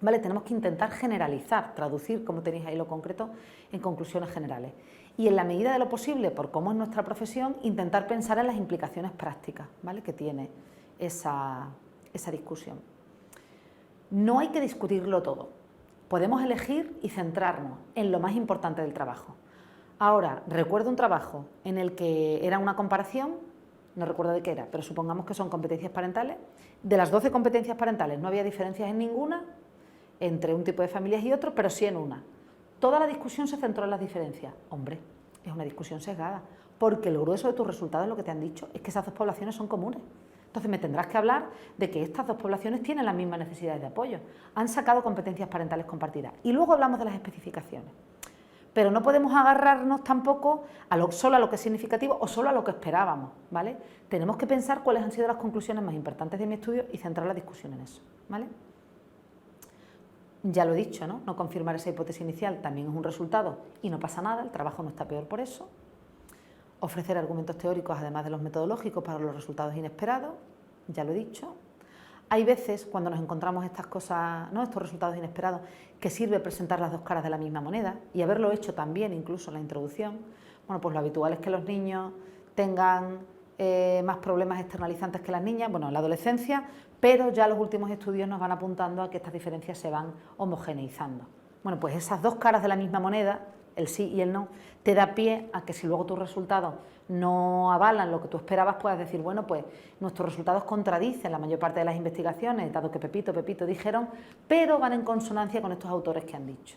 ¿vale? Tenemos que intentar generalizar, traducir, como tenéis ahí lo concreto, en conclusiones generales. Y en la medida de lo posible, por cómo es nuestra profesión, intentar pensar en las implicaciones prácticas, ¿vale?, que tiene esa discusión. No hay que discutirlo todo, podemos elegir y centrarnos en lo más importante del trabajo. Ahora, recuerdo un trabajo en el que era una comparación, no recuerdo de qué era, pero supongamos que son competencias parentales. De las 12 competencias parentales no había diferencias en ninguna entre un tipo de familias y otro, pero sí en una. Toda la discusión se centró en las diferencias. Hombre, es una discusión sesgada, porque el grueso de tus resultados, lo que te han dicho, es que esas dos poblaciones son comunes. Entonces me tendrás que hablar de que estas dos poblaciones tienen las mismas necesidades de apoyo, han sacado competencias parentales compartidas. Y luego hablamos de las especificaciones. Pero no podemos agarrarnos tampoco solo a lo que es significativo o solo a lo que esperábamos, ¿vale? Tenemos que pensar cuáles han sido las conclusiones más importantes de mi estudio y centrar la discusión en eso, ¿vale? Ya lo he dicho, ¿no? No confirmar esa hipótesis inicial también es un resultado y no pasa nada, el trabajo no está peor por eso. Ofrecer argumentos teóricos además de los metodológicos para los resultados inesperados, ya lo he dicho. Hay veces, cuando nos encontramos estas cosas, ¿no?, estos resultados inesperados, que sirve presentar las dos caras de la misma moneda y haberlo hecho también incluso en la introducción. Bueno, pues lo habitual es que los niños tengan más problemas externalizantes que las niñas, bueno, en la adolescencia, pero ya los últimos estudios nos van apuntando a que estas diferencias se van homogeneizando. Bueno, pues esas dos caras de la misma moneda, el sí y el no, te da pie a que si luego tus resultados no avalan lo que tú esperabas, puedas decir, bueno, pues nuestros resultados contradicen la mayor parte de las investigaciones, dado que Pepito dijeron, pero van en consonancia con estos autores que han dicho.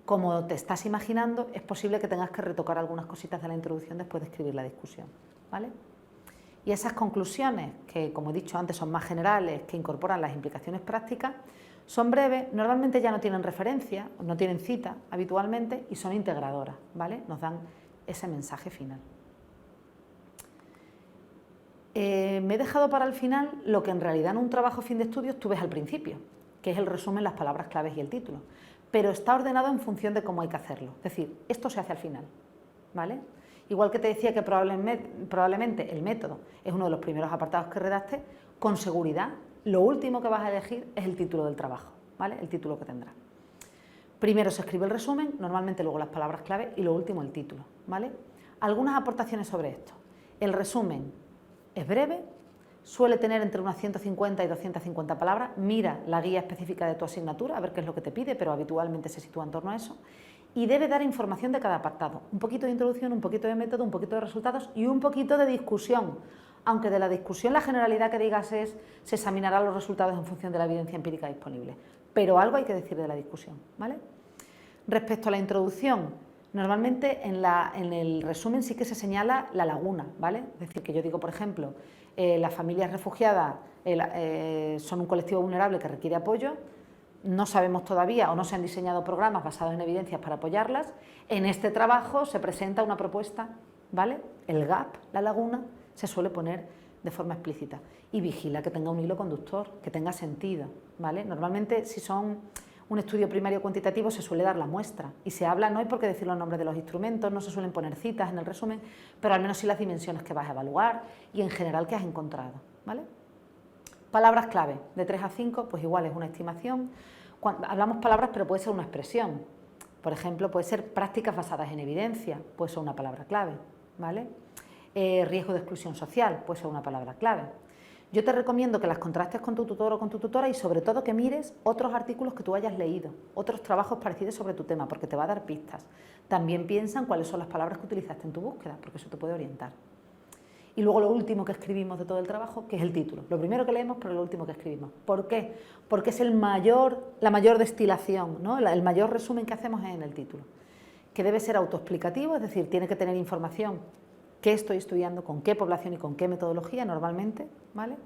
Como te estás imaginando, es posible que tengas que retocar algunas cositas de la introducción después de escribir la discusión, ¿vale? Y esas conclusiones, que como he dicho antes son más generales, que incorporan las implicaciones prácticas, son breves, normalmente ya no tienen referencia, no tienen cita habitualmente y son integradoras, ¿vale? Nos dan ese mensaje final. Me he dejado para el final lo que en realidad en un trabajo fin de estudios tú ves al principio, que es el resumen, las palabras claves y el título, pero está ordenado en función de cómo hay que hacerlo, es decir, esto se hace al final, ¿vale? Igual que te decía que probablemente el método es uno de los primeros apartados que redactes, con seguridad lo último que vas a elegir es el título del trabajo, ¿vale?, el título que tendrá. Primero se escribe el resumen, normalmente luego las palabras clave y lo último el título, ¿vale? Algunas aportaciones sobre esto. El resumen es breve, suele tener entre unas 150 y 250 palabras, mira la guía específica de tu asignatura a ver qué es lo que te pide, pero habitualmente se sitúa en torno a eso, y debe dar información de cada apartado, un poquito de introducción, un poquito de método, un poquito de resultados y un poquito de discusión, aunque de la discusión la generalidad que digas es se examinarán los resultados en función de la evidencia empírica disponible, pero algo hay que decir de la discusión, ¿vale? Respecto a la introducción, Normalmente en el resumen sí que se señala la laguna, ¿vale? Es decir, que yo digo, por ejemplo, las familias refugiadas son un colectivo vulnerable que requiere apoyo, no sabemos todavía o no se han diseñado programas basados en evidencias para apoyarlas. En este trabajo se presenta una propuesta, ¿vale? El gap, la laguna, se suele poner de forma explícita y vigila que tenga un hilo conductor, que tenga sentido, ¿vale? Normalmente, si son un estudio primario cuantitativo, se suele dar la muestra y se habla, no hay por qué decir los nombres de los instrumentos, no se suelen poner citas en el resumen, pero al menos sí las dimensiones que vas a evaluar y en general que has encontrado, ¿vale? Palabras clave, de 3 a 5, pues igual es una estimación. Cuando hablamos palabras, pero puede ser una expresión. Por ejemplo, puede ser prácticas basadas en evidencia, puede ser una palabra clave, ¿vale? Riesgo de exclusión social, puede ser una palabra clave. Yo te recomiendo que las contrastes con tu tutor o con tu tutora y sobre todo que mires otros artículos que tú hayas leído, otros trabajos parecidos sobre tu tema, porque te va a dar pistas. También piensa en cuáles son las palabras que utilizaste en tu búsqueda, porque eso te puede orientar. Y luego lo último que escribimos de todo el trabajo, que es el título. Lo primero que leemos, pero lo último que escribimos. ¿Por qué? Porque es la mayor destilación, ¿no? El mayor resumen que hacemos es en el título, que debe ser autoexplicativo, es decir, tiene que tener información, qué estoy estudiando, con qué población y con qué metodología normalmente, ¿vale?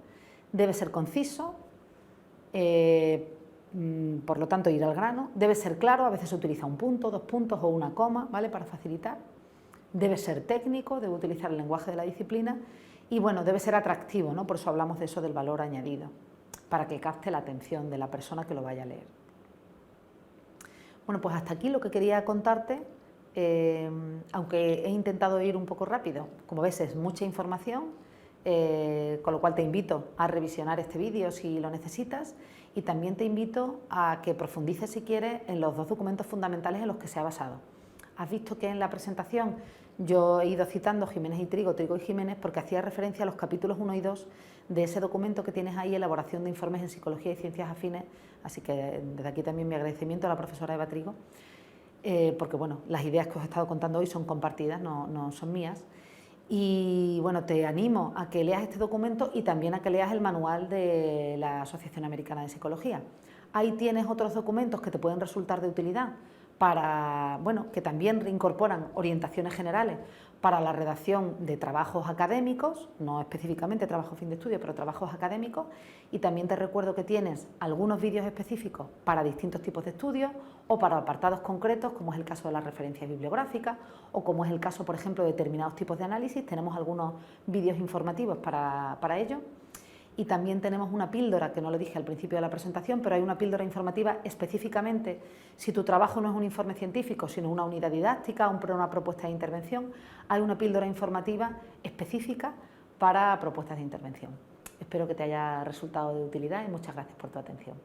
Debe ser conciso, por lo tanto ir al grano, debe ser claro, a veces se utiliza un punto, 2 puntos o una coma, ¿vale? Para facilitar. Debe ser técnico, debe utilizar el lenguaje de la disciplina y bueno, debe ser atractivo, ¿no? Por eso hablamos de eso del valor añadido, para que capte la atención de la persona que lo vaya a leer. Bueno, pues hasta aquí lo que quería contarte, aunque he intentado ir un poco rápido, como ves es mucha información, con lo cual te invito a revisionar este vídeo si lo necesitas y también te invito a que profundices si quieres en los 2 documentos fundamentales en los que se ha basado. Has visto que en la presentación yo he ido citando Jiménez y Trigo, Trigo y Jiménez, porque hacía referencia a los capítulos 1 y 2 de ese documento que tienes ahí, elaboración de informes en psicología y ciencias afines, así que desde aquí también mi agradecimiento a la profesora Eva Trigo, porque bueno, las ideas que os he estado contando hoy son compartidas, no son mías. Y bueno, te animo a que leas este documento y también a que leas el manual de la Asociación Americana de Psicología. Ahí tienes otros documentos que te pueden resultar de utilidad para, bueno, que también reincorporan orientaciones generales para la redacción de trabajos académicos, no específicamente trabajo fin de estudio, pero trabajos académicos, y también te recuerdo que tienes algunos vídeos específicos para distintos tipos de estudios o para apartados concretos, como es el caso de la referencia bibliográfica o como es el caso, por ejemplo, de determinados tipos de análisis. Tenemos algunos vídeos informativos para ello. Y también tenemos una píldora, que no lo dije al principio de la presentación, pero hay una píldora informativa específicamente, si tu trabajo no es un informe científico, sino una unidad didáctica, una propuesta de intervención, hay una píldora informativa específica para propuestas de intervención. Espero que te haya resultado de utilidad y muchas gracias por tu atención.